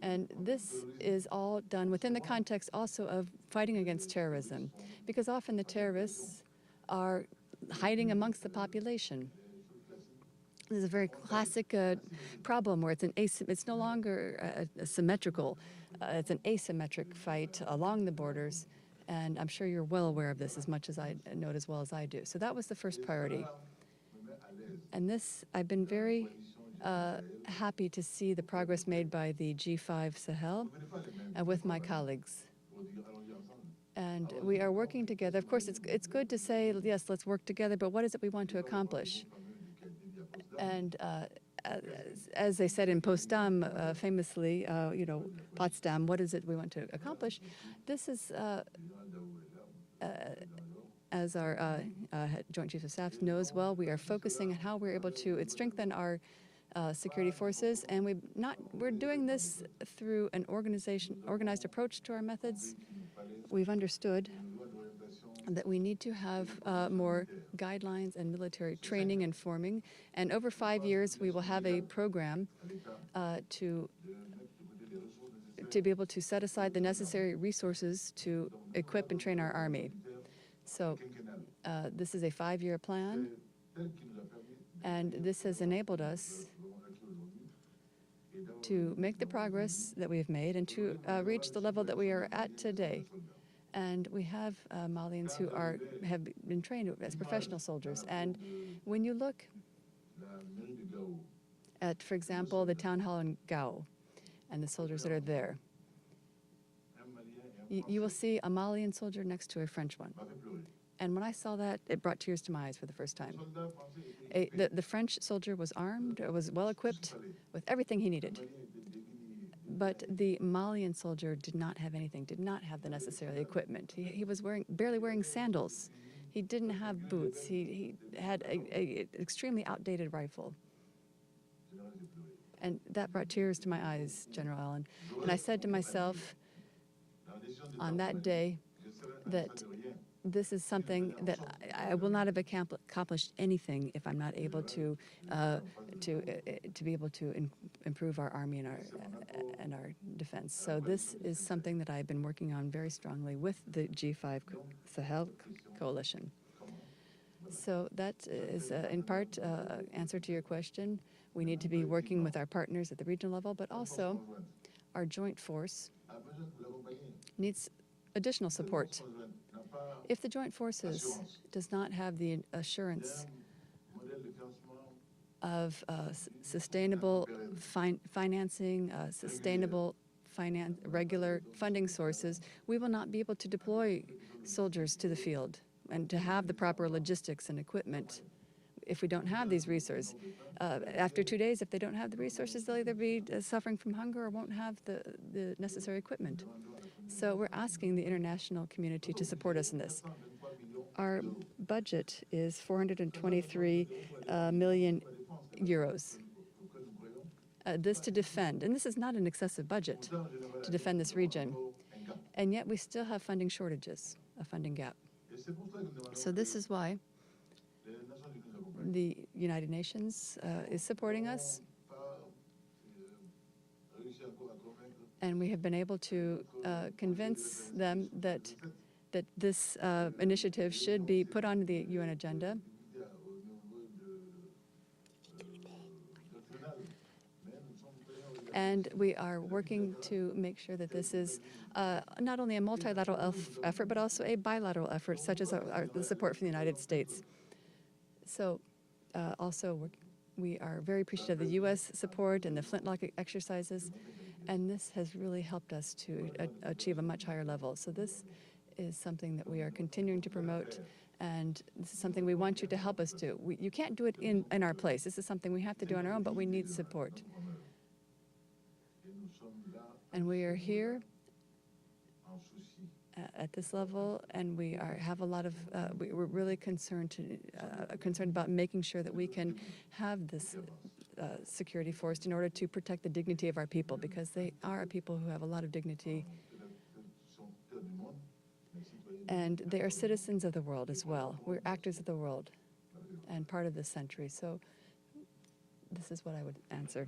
And this is all done within the context also of fighting against terrorism, because often the terrorists are hiding amongst the population. This is a very classic problem where it's no longer a symmetrical, it's an asymmetric fight along the borders. And I'm sure you're well aware of this as much as I know it as well as I do. So that was the first priority. And this, I've been very happy to see the progress made by the G5 Sahel with my colleagues. And we are working together. Of course, it's good to say, yes, let's work together, but what is it we want to accomplish? And as they said in Potsdam, famously, Potsdam, what is it we want to accomplish? This is, as our Joint Chiefs of Staff knows well, we are focusing on how we're able to strengthen our security forces, and we're doing this through an organized approach to our methods. We've understood that we need to have more guidelines and military training and forming. And over 5 years, we will have a program to be able to set aside the necessary resources to equip and train our army. So this is a 5-year plan, and this has enabled us to make the progress that we have made and to reach the level that we are at today. And we have Malians who have been trained as professional soldiers. And when you look at, for example, the town hall in Gao and the soldiers that are there, you will see a Malian soldier next to a French one. And when I saw that, it brought tears to my eyes for the first time. The French soldier was armed, was well-equipped with everything he needed. But the Malian soldier did not have anything, did not have the necessary equipment. He was barely wearing sandals. He didn't have boots. He had an extremely outdated rifle. And that brought tears to my eyes, General Allen. And I said to myself on that day that this is something that I will not have accomplished anything if I'm not able to be able to improve our army and our defense. So this is something that I've been working on very strongly with the G5 Sahel coalition. So that is in part answer to your question. We need to be working with our partners at the regional level, but also our joint force needs additional support. If the joint forces does not have the assurance of sustainable financing, sustainable regular funding sources, we will not be able to deploy soldiers to the field and to have the proper logistics and equipment if we don't have these resources. After 2 days, if they don't have the resources, they'll either be suffering from hunger or won't have the necessary equipment. So we're asking the international community to support us in this. Our budget is 423 million euros. This to defend, and this is not an excessive budget to defend this region, and yet we still have funding shortages, a funding gap. So this is why the United Nations is supporting us, and we have been able to convince them that this initiative should be put on the UN agenda. And we are working to make sure that this is not only a multilateral effort, but also a bilateral effort, such as the support from the United States. So we are very appreciative of the U.S. support and the Flintlock exercises, and this has really helped us to achieve a much higher level. So this is something that we are continuing to promote, and this is something we want you to help us do. You can't do it in our place. This is something we have to do on our own, but we need support. And we are here at this level, and we have a lot of. We're really concerned about making sure that we can have this security force in order to protect the dignity of our people, because they are people who have a lot of dignity, and they are citizens of the world as well. We're actors of the world, and part of this century. So this is what I would answer.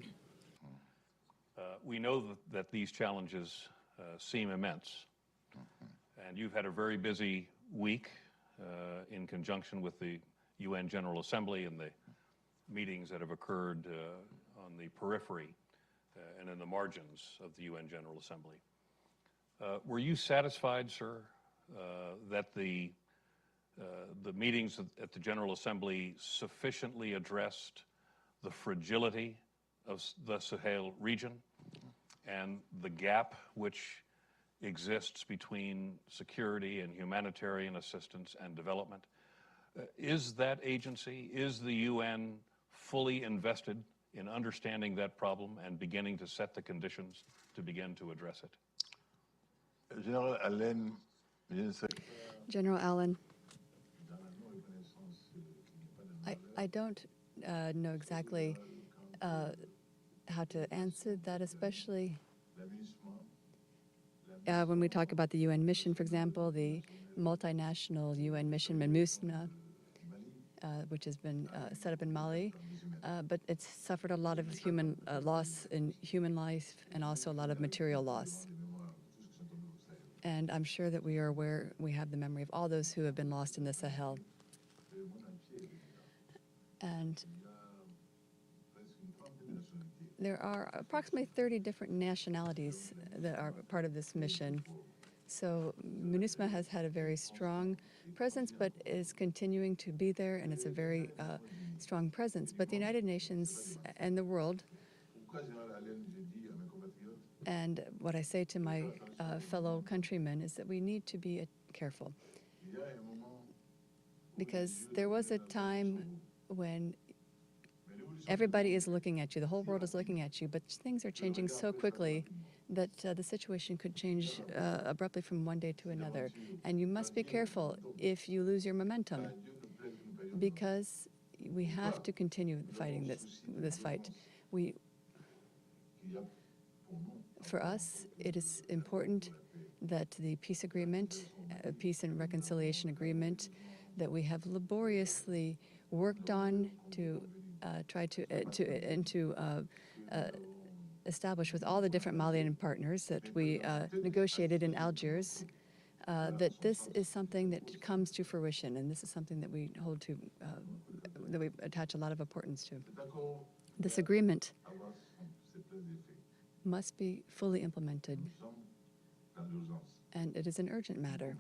We know that these challenges seem immense, and you've had a very busy week in conjunction with the UN General Assembly and the meetings that have occurred on the periphery and in the margins of the UN General Assembly. Were you satisfied, sir, that the meetings at the General Assembly sufficiently addressed the fragility of the Sahel region and the gap which exists between security and humanitarian assistance and development? Is that agency, is the UN fully invested in understanding that problem and beginning to set the conditions to begin to address it? General Allen, I don't know exactly how to answer that, especially when we talk about the UN mission, for example, the multinational UN mission, MINUSMA, which has been set up in Mali, but it's suffered a lot of human loss in human life and also a lot of material loss. And I'm sure that we are aware, we have the memory of all those who have been lost in the Sahel. And there are approximately 30 different nationalities that are part of this mission. So MINUSMA has had a very strong presence, but is continuing to be there, and it's a very strong presence. But the United Nations and the world, and what I say to my fellow countrymen is that we need to be careful. Because there was a time when everybody is looking at you, the whole world is looking at you, but things are changing so quickly that the situation could change abruptly from one day to another. And you must be careful if you lose your momentum, because we have to continue fighting this fight. For us, it is important that the peace agreement, peace and reconciliation agreement that we have laboriously worked on to try to establish with all the different Malian partners that we negotiated in Algiers, that this is something that comes to fruition, and this is something that we hold to, that we attach a lot of importance to. This agreement must be fully implemented, and it is an urgent matter.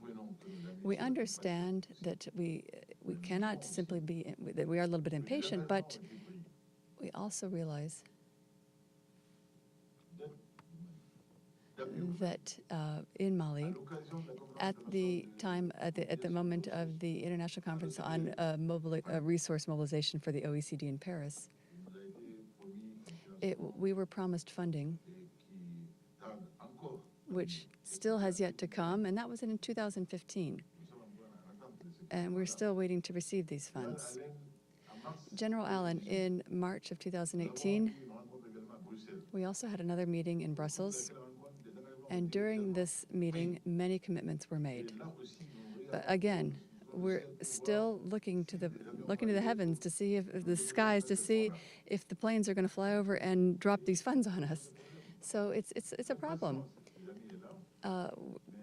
We understand that we cannot simply be, that we are a little bit impatient, but We also realize that in Mali, at the moment of the International Conference on Resource Mobilization for the OECD in Paris, we were promised funding, which still has yet to come, and that was in 2015. And we're still waiting to receive these funds. General Allen, in March of 2018, we also had another meeting in Brussels, and during this meeting, many commitments were made. But again, we're still looking to the heavens to see if the skies, to see if the planes are going to fly over and drop these funds on us. So it's a problem.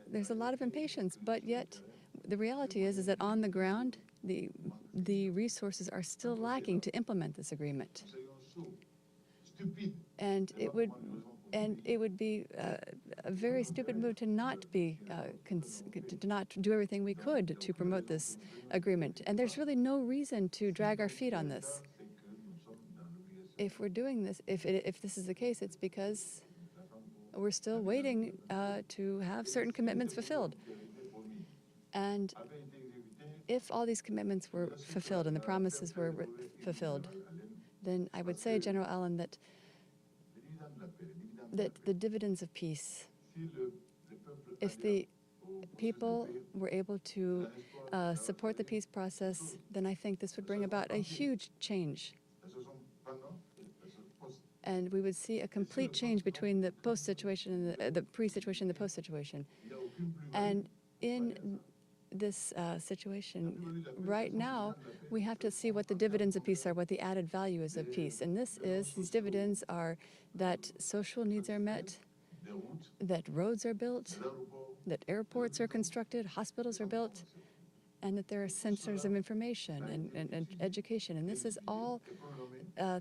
There's a lot of impatience, but yet the reality is that on the ground, the resources are still lacking to implement this agreement. And it would be a very stupid move to not do everything we could to promote this agreement. And there's really no reason to drag our feet on this. If we're doing this, if this is the case, it's because we're still waiting to have certain commitments fulfilled. And if all these commitments were fulfilled and the promises were fulfilled, then I would say, General Allen, that the dividends of peace, if the people were able to support the peace process, then I think this would bring about a huge change. And we would see a complete change between the post-situation and the pre-situation and the post-situation. And in this situation, right now, we have to see what the dividends of peace are, what the added value is of peace. And these dividends are that social needs are met, that roads are built, that airports are constructed, hospitals are built, and that there are centers of information and education. And this is all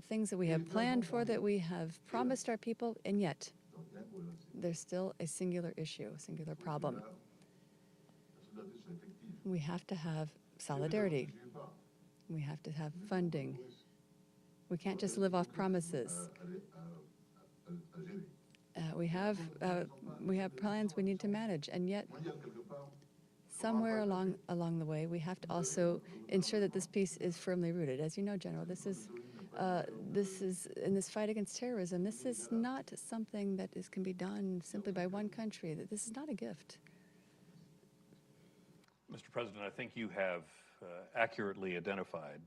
things that we have planned for, that we have promised our people, and yet there's still a singular issue, a singular problem. We have to have solidarity. We have to have funding. We can't just live off promises. We have plans we need to manage, and yet somewhere along the way, we have to also ensure that this peace is firmly rooted. As you know, General, this is in this fight against terrorism. This is not something that can be done simply by one country. That this is not a gift. Mr. President, I think you have accurately identified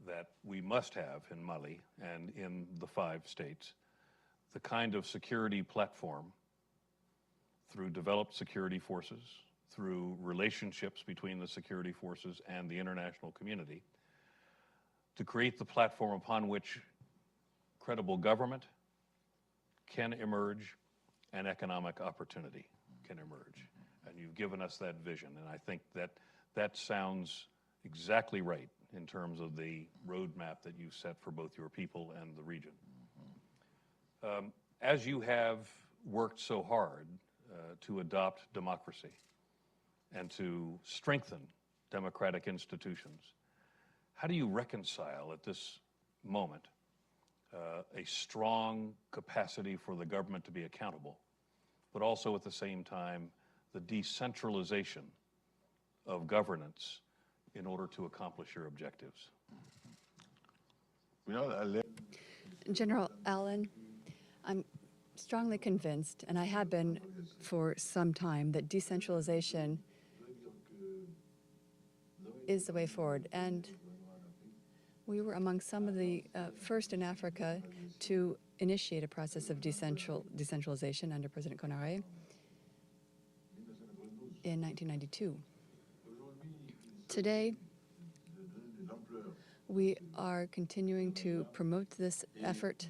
that we must have in Mali and in the 5 states the kind of security platform through developed security forces, through relationships between the security forces and the international community, to create the platform upon which credible government can emerge and economic opportunity can emerge. And you've given us that vision, and I think that sounds exactly right in terms of the roadmap that you set for both your people and the region. As you have worked so hard to adopt democracy and to strengthen democratic institutions, how do you reconcile at this moment a strong capacity for the government to be accountable, but also at the same time the decentralization of governance in order to accomplish your objectives? General Allen, I'm strongly convinced, and I have been for some time, that decentralization is the way forward. And we were among some of the first in Africa to initiate a process of decentralization under President Konaré in 1992. Today, we are continuing to promote this effort,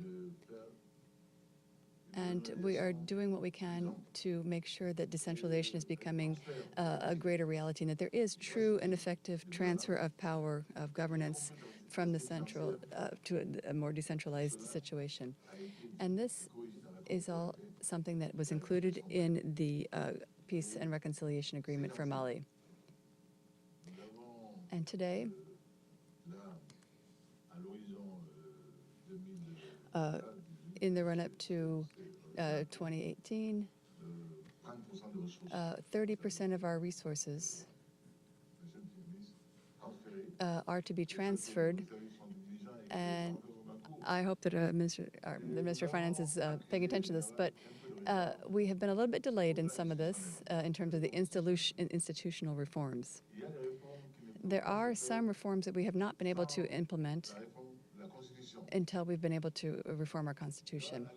and we are doing what we can to make sure that decentralization is becoming a greater reality, and that there is true and effective transfer of power, of governance, from the central to a more decentralized situation. And this is all something that was included in the Peace and Reconciliation Agreement for Mali. And today, in the run-up to 2018, 30% of our resources are to be transferred, and I hope that the Minister of Finance is paying attention to this, but we have been a little bit delayed in some of this in terms of the institutional reforms. There are some reforms that we have not been able to implement until we've been able to reform our Constitution.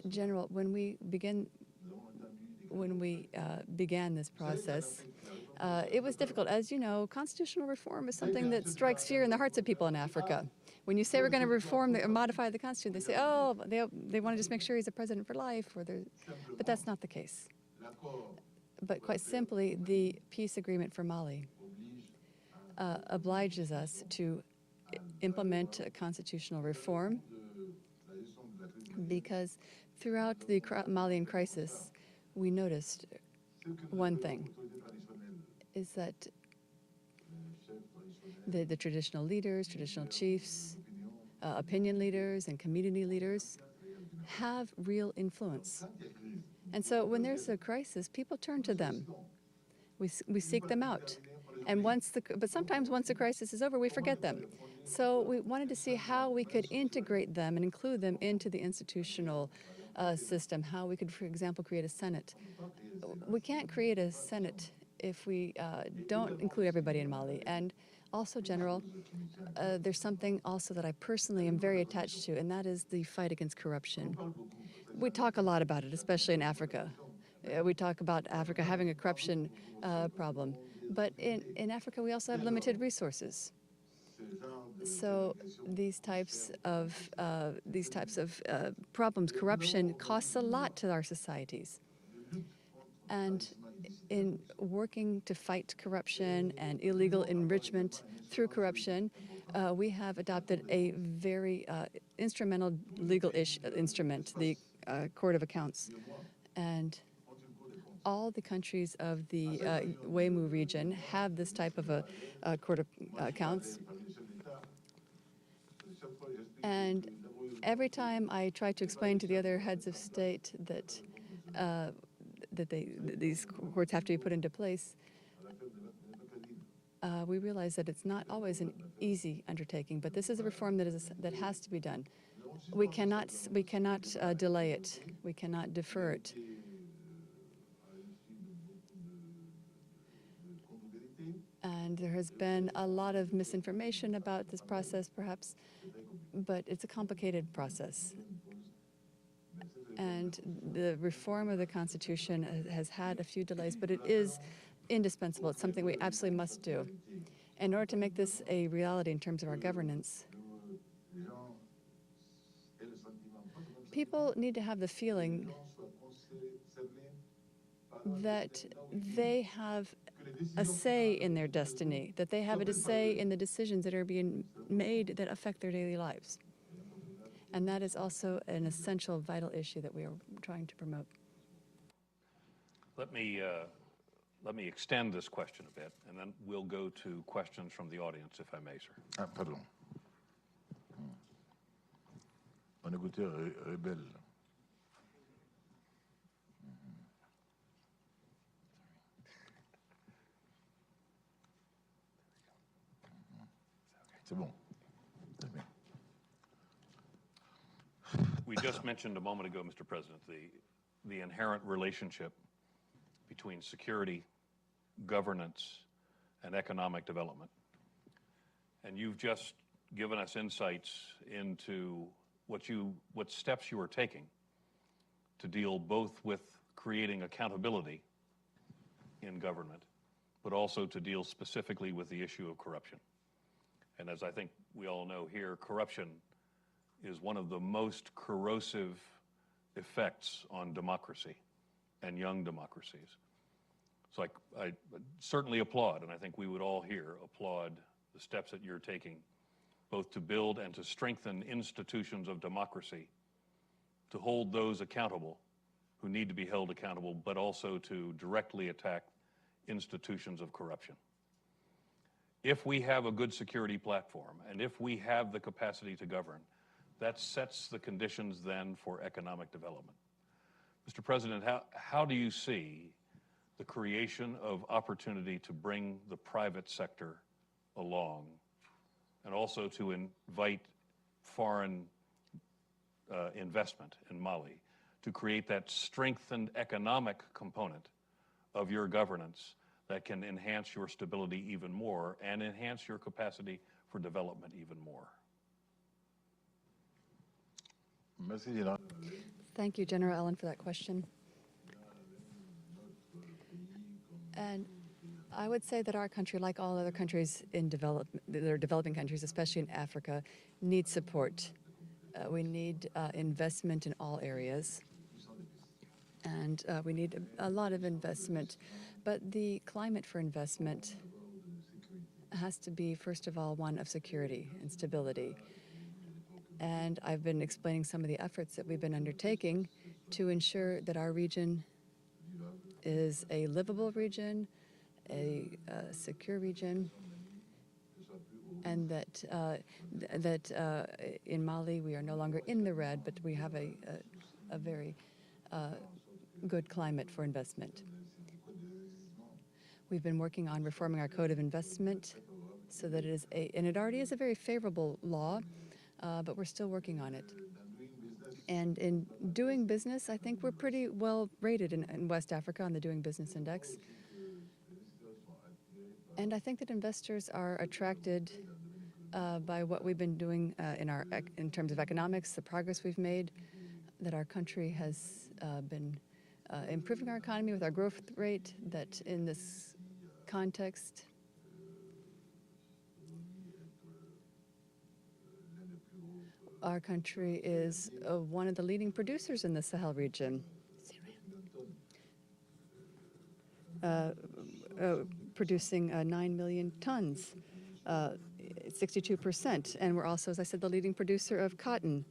General, when we began this process, it was difficult. As you know, constitutional reform is something that strikes fear in the hearts of people in Africa. When you say we're going to reform or modify the Constitution, they say, oh, they want to just make sure he's a president for life, but that's not the case. But quite simply, the peace agreement for Mali obliges us to implement a constitutional reform, because throughout the Malian crisis, we noticed one thing, is that the traditional leaders, traditional chiefs, opinion leaders, and community leaders have real influence. And so when there's a crisis, people turn to them. We seek them out. And but sometimes once the crisis is over, we forget them. So we wanted to see how we could integrate them and include them into the institutional system, how we could, for example, create a Senate. We can't create a Senate if we don't include everybody in Mali. And also, General, there's something also that I personally am very attached to, and that is the fight against corruption. We talk a lot about it, especially in Africa. We talk about Africa having a corruption problem. But in Africa, we also have limited resources. So these types of problems, corruption, costs a lot to our societies. And in working to fight corruption and illegal enrichment through corruption, we have adopted a very instrumental legal instrument, the Court of Accounts. And all the countries of the Wemu region have this type of a Court of Accounts. And every time I try to explain to the other heads of state that these courts have to be put into place, we realize that it's not always an easy undertaking, but this is a reform that has to be done. We cannot delay it. We cannot defer it. And there has been a lot of misinformation about this process, perhaps, but it's a complicated process. And the reform of the Constitution has had a few delays, but it is indispensable. It's something we absolutely must do. In order to make this a reality in terms of our governance, people need to have the feeling that they have a say in their destiny, that they have a say in the decisions that are being made that affect their daily lives. And that is also an essential, vital issue that we are trying to promote. Let me extend this question a bit, and then we'll go to questions from the audience, if I may, sir. Pardon. On écoutait rebelle. C'est bon. We just mentioned a moment ago, Mr. President, the inherent relationship between security, governance, and economic development. And you've just given us insights into what steps you are taking to deal both with creating accountability in government, but also to deal specifically with the issue of corruption. And as I think we all know here, corruption is one of the most corrosive effects on democracy and young democracies. So I certainly applaud, and I think we would all here applaud the steps that you're taking, both to build and to strengthen institutions of democracy, to hold those accountable who need to be held accountable, but also to directly attack institutions of corruption. If we have a good security platform, and if we have the capacity to govern, that sets the conditions then for economic development. Mr. President, how do you see the creation of opportunity to bring the private sector along and also to invite foreign investment in Mali to create that strengthened economic component of your governance that can enhance your stability even more and enhance your capacity for development even more? Thank you, General Allen, for that question. And I would say that our country, like all other countries in developing countries, especially in Africa, needs support. We need investment in all areas, and we need a lot of investment. But the climate for investment has to be, first of all, one of security and stability. And I've been explaining some of the efforts that we've been undertaking to ensure that our region is a livable region, a secure region, and that in Mali we are no longer in the red, but we have a very good climate for investment. We've been working on reforming our code of investment so that it is and it already is a very favorable law, but we're still working on it. And in doing business, I think we're pretty well rated in West Africa on the Doing Business Index. And I think that investors are attracted by what we've been doing in terms of economics, the progress we've made, that our country has been improving our economy with our growth rate, that in this context, our country is one of the leading producers in the Sahel region, producing 9 million tons, 62%. And we're also, as I said, the leading producer of cotton.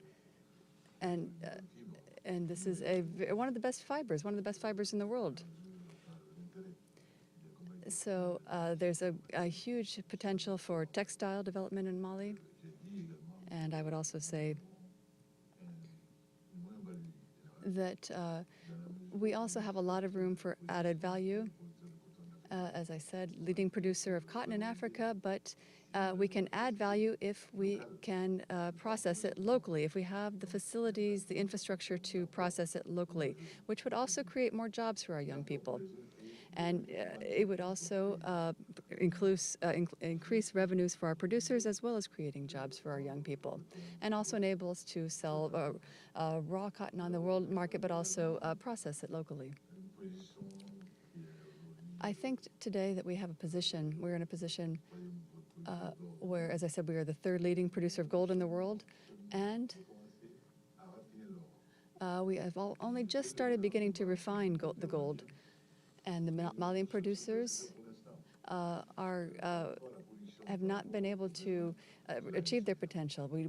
And this is one of the best fibers in the world. So there's a huge potential for textile development in Mali. And I would also say that we also have a lot of room for added value. As I said, leading producer of cotton in Africa, but we can add value if we can process it locally, if we have the facilities, the infrastructure to process it locally, which would also create more jobs for our young people. And it would also increase revenues for our producers, as well as creating jobs for our young people, and also enable us to sell raw cotton on the world market, but also process it locally. I think today that we're in a position where, as I said, we are the third leading producer of gold in the world, and we have only just started beginning to refine the gold. And the Malian producers have not been able to achieve their potential. We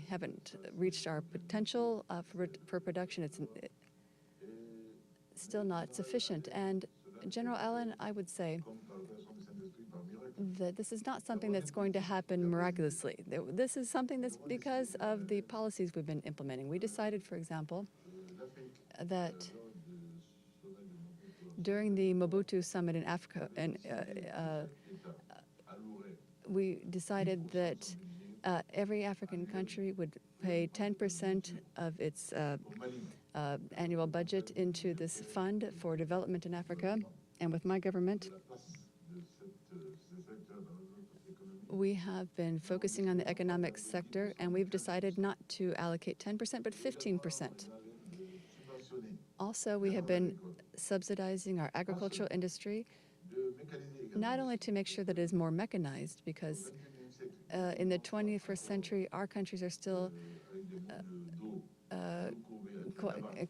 haven't reached our potential for production. It's still not sufficient. And General Allen, I would say that this is not something that's going to happen miraculously. This is something that's because of the policies we've been implementing. We decided, for example, that during the Mobutu summit in Africa, we decided that every African country would pay 10% of its annual budget into this fund for development in Africa. And with my government, we have been focusing on the economic sector, and we've decided not to allocate 10%, but 15%. Also, we have been subsidizing our agricultural industry, not only to make sure that it is more mechanized, because in the 21st century, our countries are still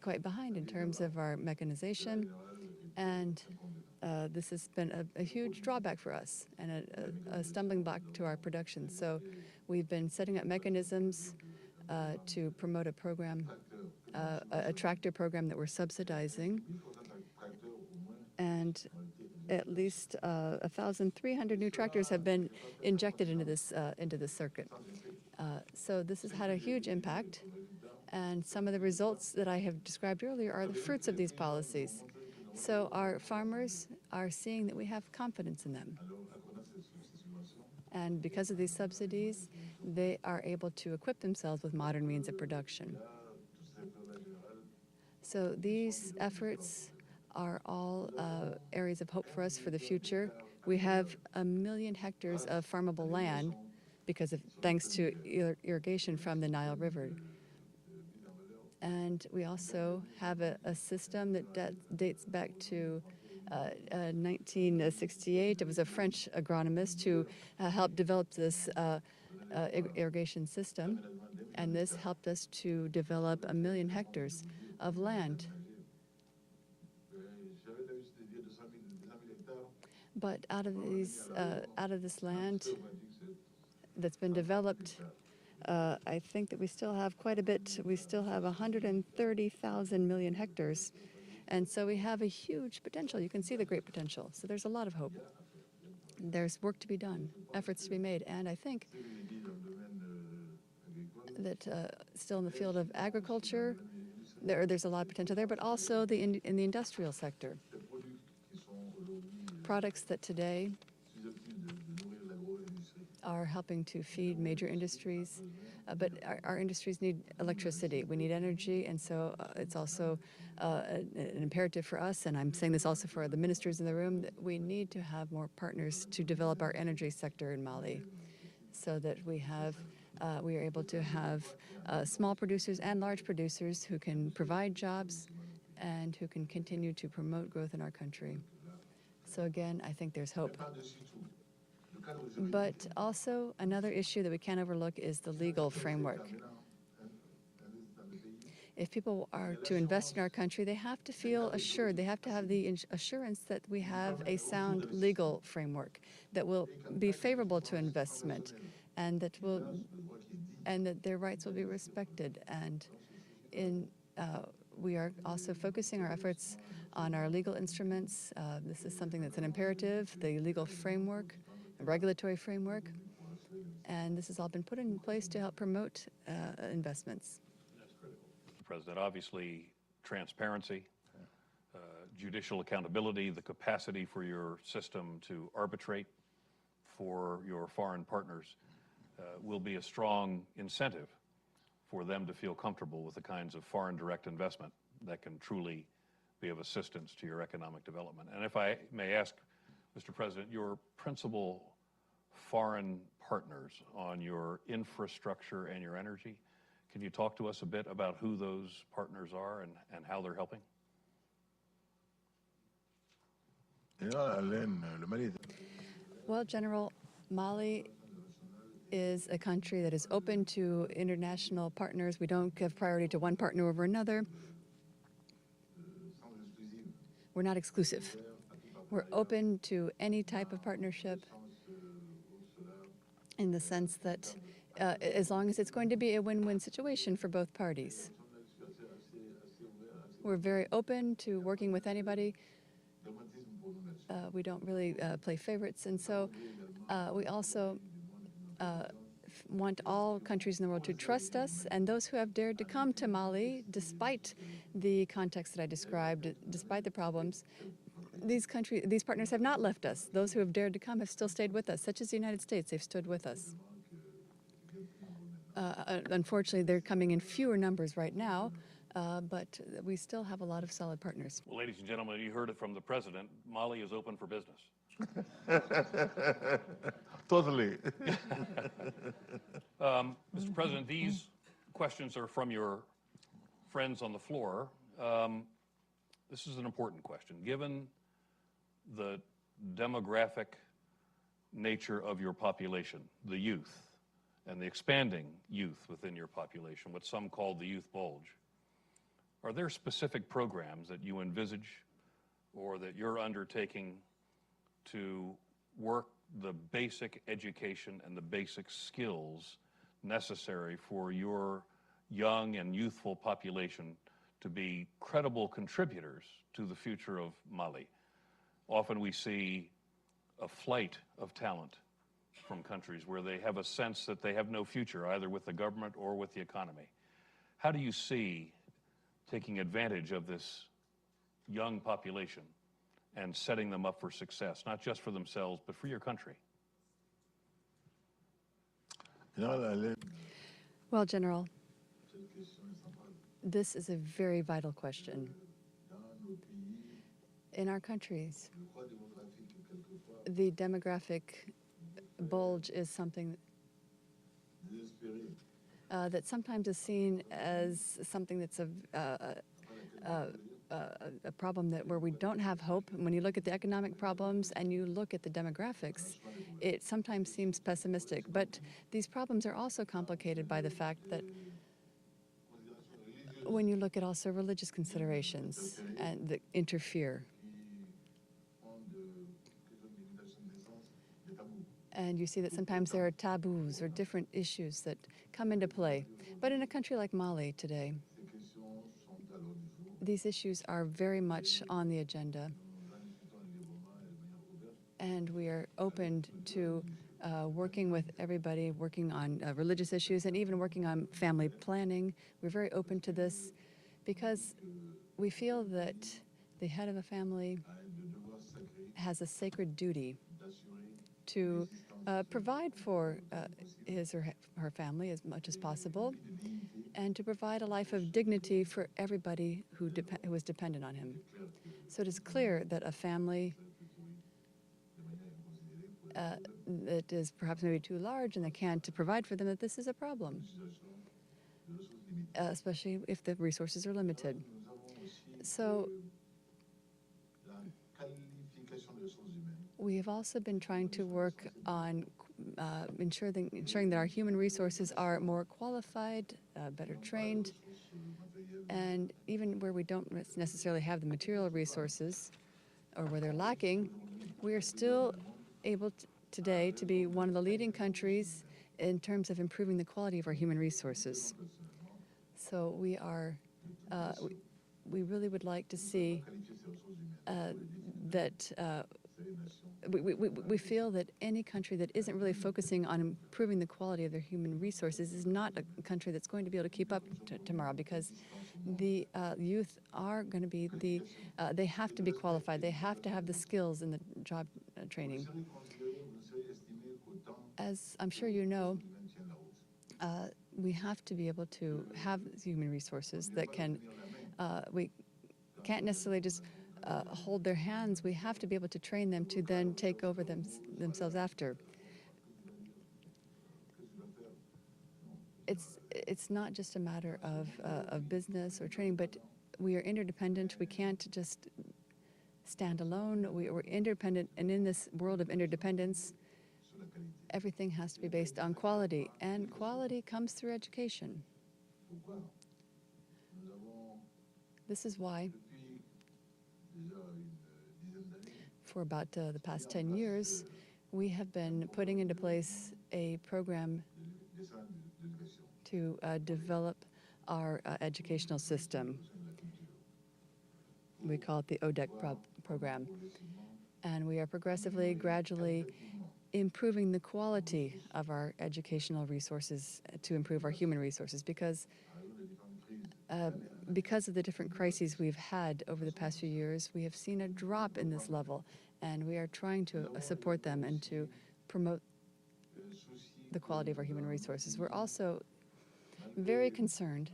quite behind in terms of our mechanization, and this has been a huge drawback for us and a stumbling block to our production. So we've been setting up mechanisms to promote a program, a tractor program that we're subsidizing, and at least 1,300 new tractors have been injected into this circuit. So this has had a huge impact, and some of the results that I have described earlier are the fruits of these policies. So our farmers are seeing that we have confidence in them. And because of these subsidies, they are able to equip themselves with modern means of production. So these efforts are all areas of hope for us for the future. We have 1 million hectares of farmable land thanks to irrigation from the Nile River. And we also have a system that dates back to 1968. It was a French agronomist who helped develop this irrigation system, and this helped us to develop 1 million hectares of land. But out of this land that's been developed, I think that we still have quite a bit. We still have 130,000 million hectares. And so we have a huge potential. You can see the great potential. So there's a lot of hope. There's work to be done, efforts to be made. And I think that still in the field of agriculture, there's a lot of potential there, but also in the industrial sector. Products that today are helping to feed major industries, but our industries need electricity. We need energy, and so it's also an imperative for us, and I'm saying this also for the ministers in the room, that we need to have more partners to develop our energy sector in Mali so that we are able to have small producers and large producers who can provide jobs and who can continue to promote growth in our country. So again, I think there's hope. But also another issue that we can't overlook is the legal framework. If people are to invest in our country, they have to feel assured. They have to have the assurance that we have a sound legal framework that will be favorable to investment, and that their rights will be respected. And we are also focusing our efforts on our legal instruments. This is something that's an imperative, the legal framework, a regulatory framework, and this has all been put in place to help promote investments. That's critical. President, obviously transparency, judicial accountability, the capacity for your system to arbitrate for your foreign partners will be a strong incentive for them to feel comfortable with the kinds of foreign direct investment that can truly be of assistance to your economic development. And if I may ask, Mr. President, your principal foreign partners on your infrastructure and your energy, can you talk to us a bit about who those partners are and how they're helping? Well, General, Mali is a country that is open to international partners. We don't give priority to one partner over another. We're not exclusive. We're open to any type of partnership in the sense that as long as it's going to be a win-win situation for both parties. We're very open to working with anybody. We don't really play favorites, and so we also want all countries in the world to trust us, and those who have dared to come to Mali, despite the context that I described, despite the problems, these partners have not left us. Those who have dared to come have still stayed with us, such as the United States. They've stood with us. Unfortunately, they're coming in fewer numbers right now, but we still have a lot of solid partners. Well, ladies and gentlemen, you heard it from the President. Mali is open for business. Totally. Mr. President, these questions are from your friends on the floor. This is an important question. Given the demographic nature of your population, the youth, and the expanding youth within your population, what some call the youth bulge, are there specific programs that you envisage or that you're undertaking to work the basic education and the basic skills necessary for your young and youthful population to be credible contributors to the future of Mali? Often we see a flight of talent from countries where they have a sense that they have no future, either with the government or with the economy. How do you see taking advantage of this young population and setting them up for success, not just for themselves, but for your country? Well, General, this is a very vital question. In our countries, the demographic bulge is something that sometimes is seen as something that's a problem where we don't have hope. When you look at the economic problems and you look at the demographics, it sometimes seems pessimistic. But these problems are also complicated by the fact that when you look at also religious considerations and that interfere. And you see that sometimes there are taboos or different issues that come into play. But in a country like Mali today, these issues are very much on the agenda. And we are open to working with everybody, working on religious issues, and even working on family planning. We're very open to this because we feel that the head of a family has a sacred duty to provide for his or her family as much as possible, and to provide a life of dignity for everybody who is dependent on him. So it is clear that a family that is perhaps maybe too large and they can't provide for them, that this is a problem, especially if the resources are limited. So we have also been trying to work on ensuring that our human resources are more qualified, better trained, and even where we don't necessarily have the material resources or where they're lacking, we are still able today to be one of the leading countries in terms of improving the quality of our human resources. So we are, we really would like to see that we feel that any country that isn't really focusing on improving the quality of their human resources is not a country that's going to be able to keep up tomorrow, because the youth are going to be they have to be qualified. They have to have the skills and the job training. As I'm sure you know, we have to be able to have human resources that can, we can't necessarily just hold their hands. We have to be able to train them to then take over themselves after. It's not just a matter of business or training, but we are interdependent. We can't just stand alone. We're interdependent, and in this world of interdependence, everything has to be based on quality, and quality comes through education. This is why, for about the past 10 years, we have been putting into place a program to develop our educational system. We call it the ODEC program. And we are progressively, gradually improving the quality of our educational resources to improve our human resources, because of the different crises we've had over the past few years, we have seen a drop in this level, and we are trying to support them and to promote the quality of our human resources. We're also very concerned,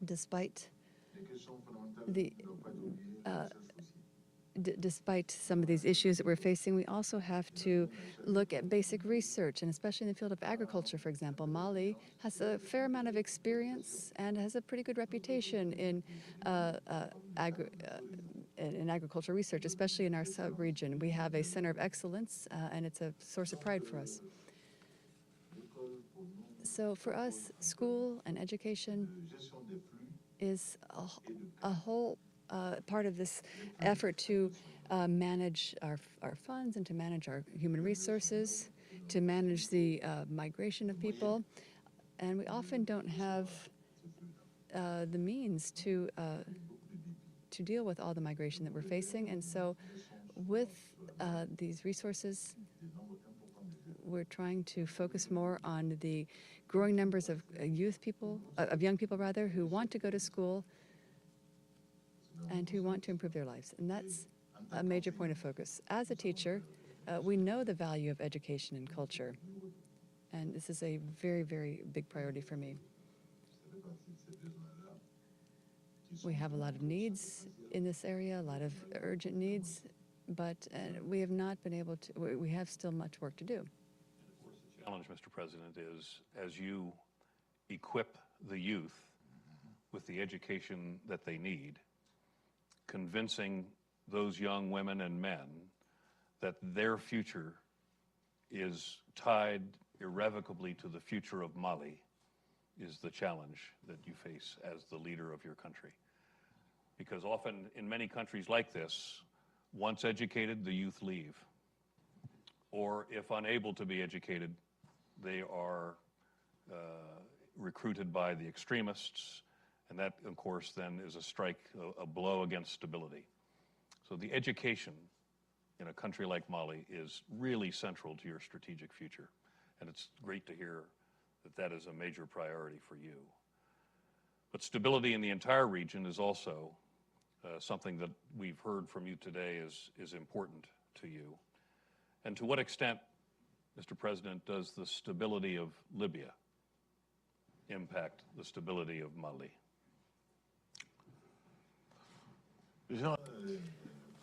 despite despite some of these issues that we're facing, we also have to look at basic research, and especially in the field of agriculture, for example. Mali has a fair amount of experience and has a pretty good reputation in agricultural research, especially in our sub-region. We have a center of excellence, and it's a source of pride for us. So for us, school and education is a whole part of this effort to manage our funds and to manage our human resources, to manage the migration of people. And we often don't have the means to deal with all the migration that we're facing. And so with these resources, we're trying to focus more on the growing numbers of young people rather, who want to go to school and who want to improve their lives. And that's a major point of focus. As a teacher, we know the value of education and culture. And this is a very, very big priority for me. We have a lot of needs in this area, a lot of urgent needs, but we have not been able to, we have still much work to do. The challenge, Mr. President, is as you equip the youth with the education that they need, convincing those young women and men that their future is tied irrevocably to the future of Mali is the challenge that you face as the leader of your country. Because often in many countries like this, once educated, the youth leave. Or if unable to be educated, they are recruited by the extremists, and that, of course, then is a blow against stability. So the education in a country like Mali is really central to your strategic future. And it's great to hear that that is a major priority for you. But stability in the entire region is also something that we've heard from you today is important to you. And to what extent, Mr. President, does the stability of Libya impact the stability of Mali?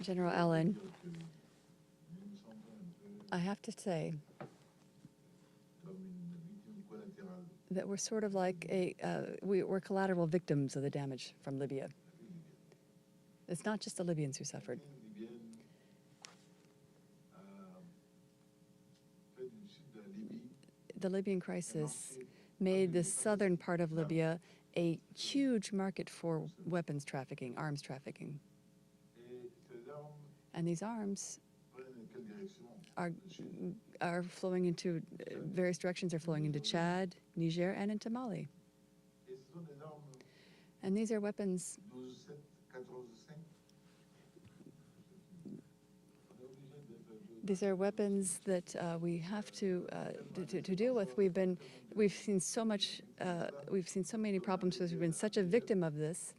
General Allen, I have to say that we're sort of like we're collateral victims of the damage from Libya. It's not just the Libyans who suffered. The Libyan crisis made the southern part of Libya a huge market for weapons trafficking, arms trafficking. And these arms are flowing into various directions. They're flowing into Chad, Niger, and into Mali. And these are weapons. These are weapons that we have to deal with. We've seen so much. We've seen so many problems because we've been such a victim of this.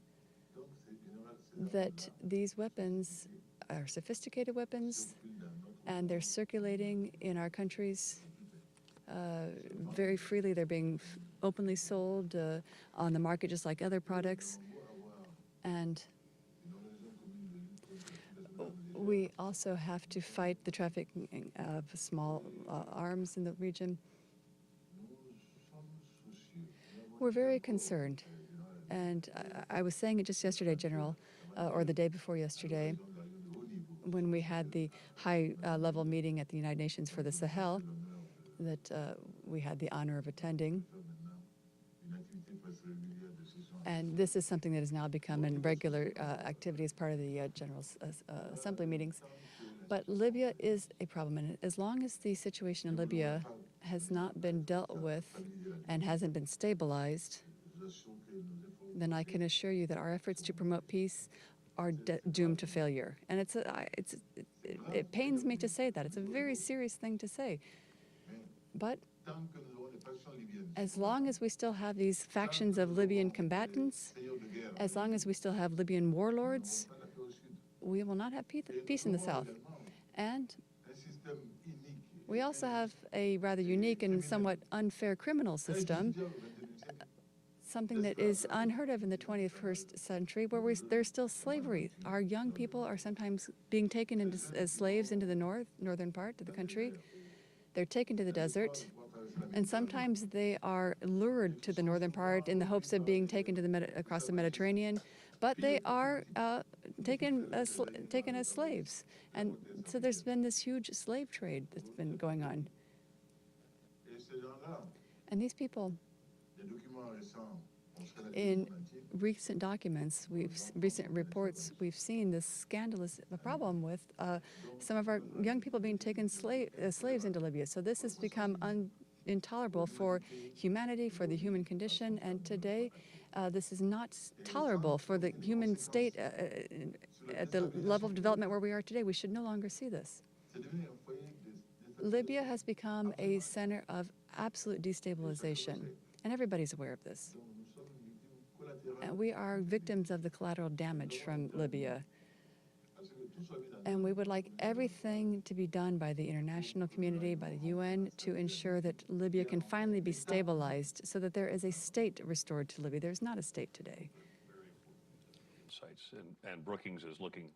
That these weapons are sophisticated weapons, and they're circulating in our countries very freely. They're being openly sold on the market just like other products. And we also have to fight the trafficking of small arms in the region. We're very concerned. And I was saying it just yesterday, General, or the day before yesterday, when we had the high-level meeting at the United Nations for the Sahel that we had the honor of attending. And this is something that has now become a regular activity as part of the General Assembly meetings. But Libya is a problem, and as long as the situation in Libya has not been dealt with and hasn't been stabilized, then I can assure you that our efforts to promote peace are doomed to failure. And it pains me to say that. It's a very serious thing to say. But as long as we still have these factions of Libyan combatants, as long as we still have Libyan warlords, we will not have peace in the south. And we also have a rather unique and somewhat unfair criminal system, something that is unheard of in the 21st century, where there's still slavery. Our young people are sometimes being taken as slaves into the northern part of the country. They're taken to the desert, and sometimes they are lured to the northern part in the hopes of being taken to across the Mediterranean, but they are taken as slaves. And so there's been this huge slave trade that's been going on. And these people, in recent documents, recent reports, we've seen this scandalous problem with some of our young people being taken slaves into Libya. So this has become intolerable for humanity, for the human condition, and today this is not tolerable for the human state at the level of development where we are today. We should no longer see this. Libya has become a center of absolute destabilization, and everybody's aware of this. And we are victims of the collateral damage from Libya. And we would like everything to be done by the international community, by the UN, to ensure that Libya can finally be stabilized so that there is a state restored to Libya. There's not a state today. And Brookings is looking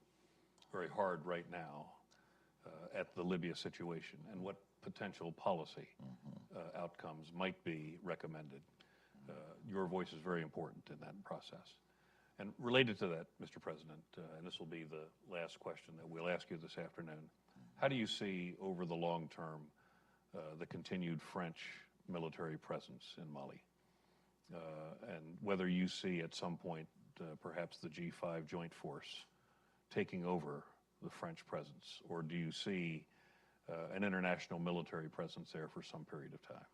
very hard right now at the Libya situation and what potential policy outcomes might be recommended. Your voice is very important in that process. And related to that, Mr. President, and this will be the last question that we'll ask you this afternoon, how do you see over the long term the continued French military presence in Mali? And whether you see at some point perhaps the G5 joint force taking over the French presence, or do you see an international military presence there for some period of time?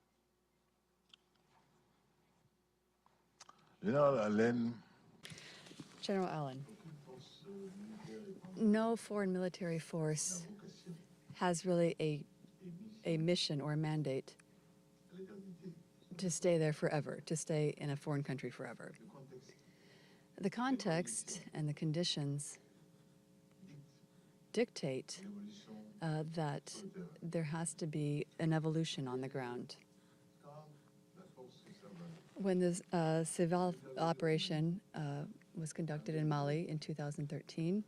General Allen, no foreign military force has really a mission or a mandate to stay there forever, to stay in a foreign country forever. The context and the conditions dictate that there has to be an evolution on the ground. When the Sahel operation was conducted in Mali in 2013,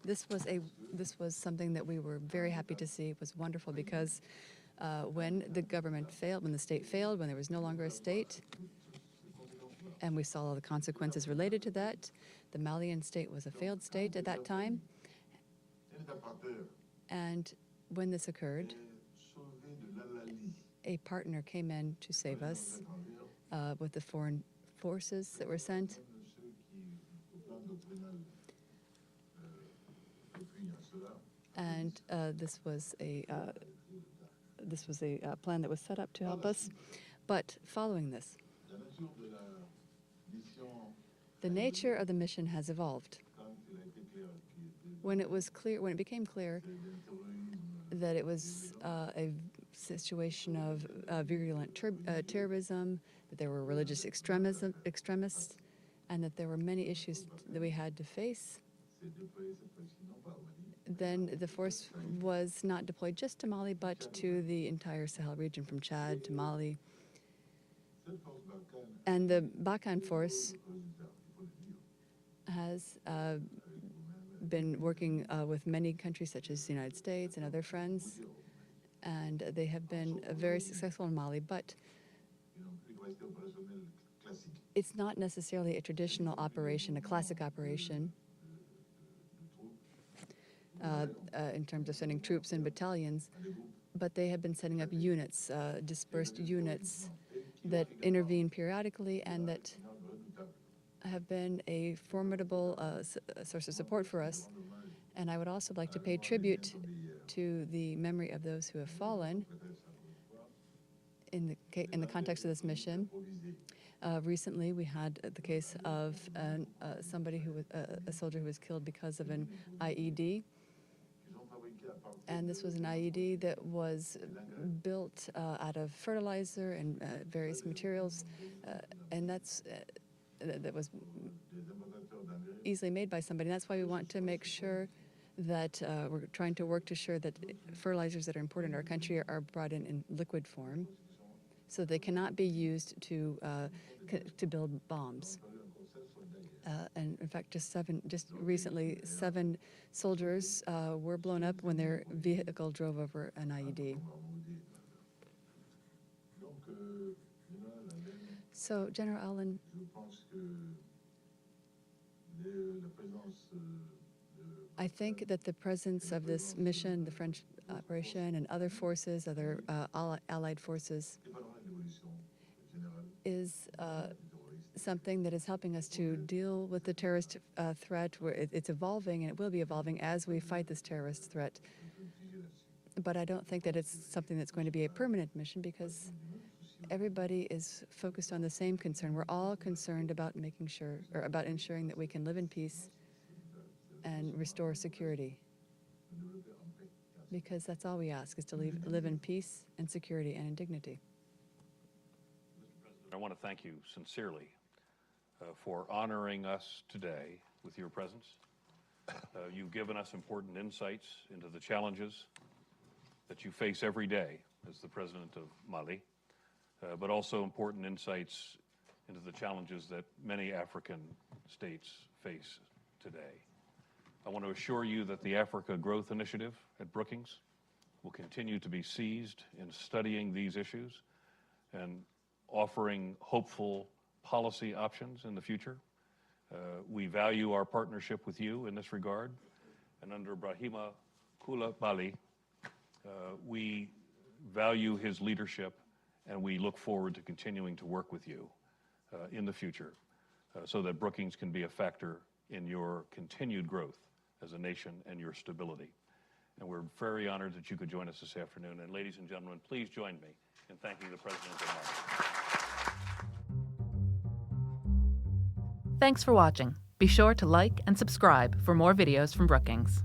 this was something that we were very happy to see. It was wonderful because when the government failed, when the state failed, when there was no longer a state, and we saw all the consequences related to that, the Malian state was a failed state at that time. And when this occurred, a partner came in to save us with the foreign forces that were sent. And this was a plan that was set up to help us. But following this, the nature of the mission has evolved. When it became clear that it was a situation of virulent terrorism, that there were religious extremists, and that there were many issues that we had to face, then the force was not deployed just to Mali, but to the entire Sahel region, from Chad to Mali. And the Boubacar force has been working with many countries such as the United States and other friends, and they have been very successful in Mali, but it's not necessarily a traditional operation, a classic operation in terms of sending troops and battalions, but they have been setting up units, dispersed units that intervene periodically and that have been a formidable source of support for us. And I would also like to pay tribute to the memory of those who have fallen in the context of this mission. Recently, we had the case of a soldier who was killed because of an IED. And this was an IED that was built out of fertilizer and various materials, and that was easily made by somebody. And that's why we want to make sure that we're trying to work to ensure that fertilizers that are imported in our country are brought in liquid form, so they cannot be used to build bombs. And in fact, just recently, 7 soldiers were blown up when their vehicle drove over an IED. So, General Allen, I think that the presence of this mission, the French operation, and other forces, other allied forces, is something that is helping us to deal with the terrorist threat. Where it's evolving, and it will be evolving as we fight this terrorist threat. But I don't think that it's something that's going to be a permanent mission, because everybody is focused on the same concern. We're all concerned about about ensuring that we can live in peace and restore security. because that's all we ask, is to live in peace and security and in dignity. I want to thank you sincerely for honoring us today with your presence. You've given us important insights into the challenges that you face every day as the President of Mali, but also important insights into the challenges that many African states face today. I want to assure you that the Africa Growth Initiative at Brookings will continue to be seized in studying these issues and offering hopeful policy options in the future. We value our partnership with you in this regard, and under Ibrahim Koulibaly, we value his leadership, and we look forward to continuing to work with you in the future so that Brookings can be a factor in your continued growth as a nation and your stability. And we're very honored that you could join us this afternoon. And ladies and gentlemen, please join me in thanking the President of Mali. Thanks for watching. Be sure to like and subscribe for more videos from Brookings.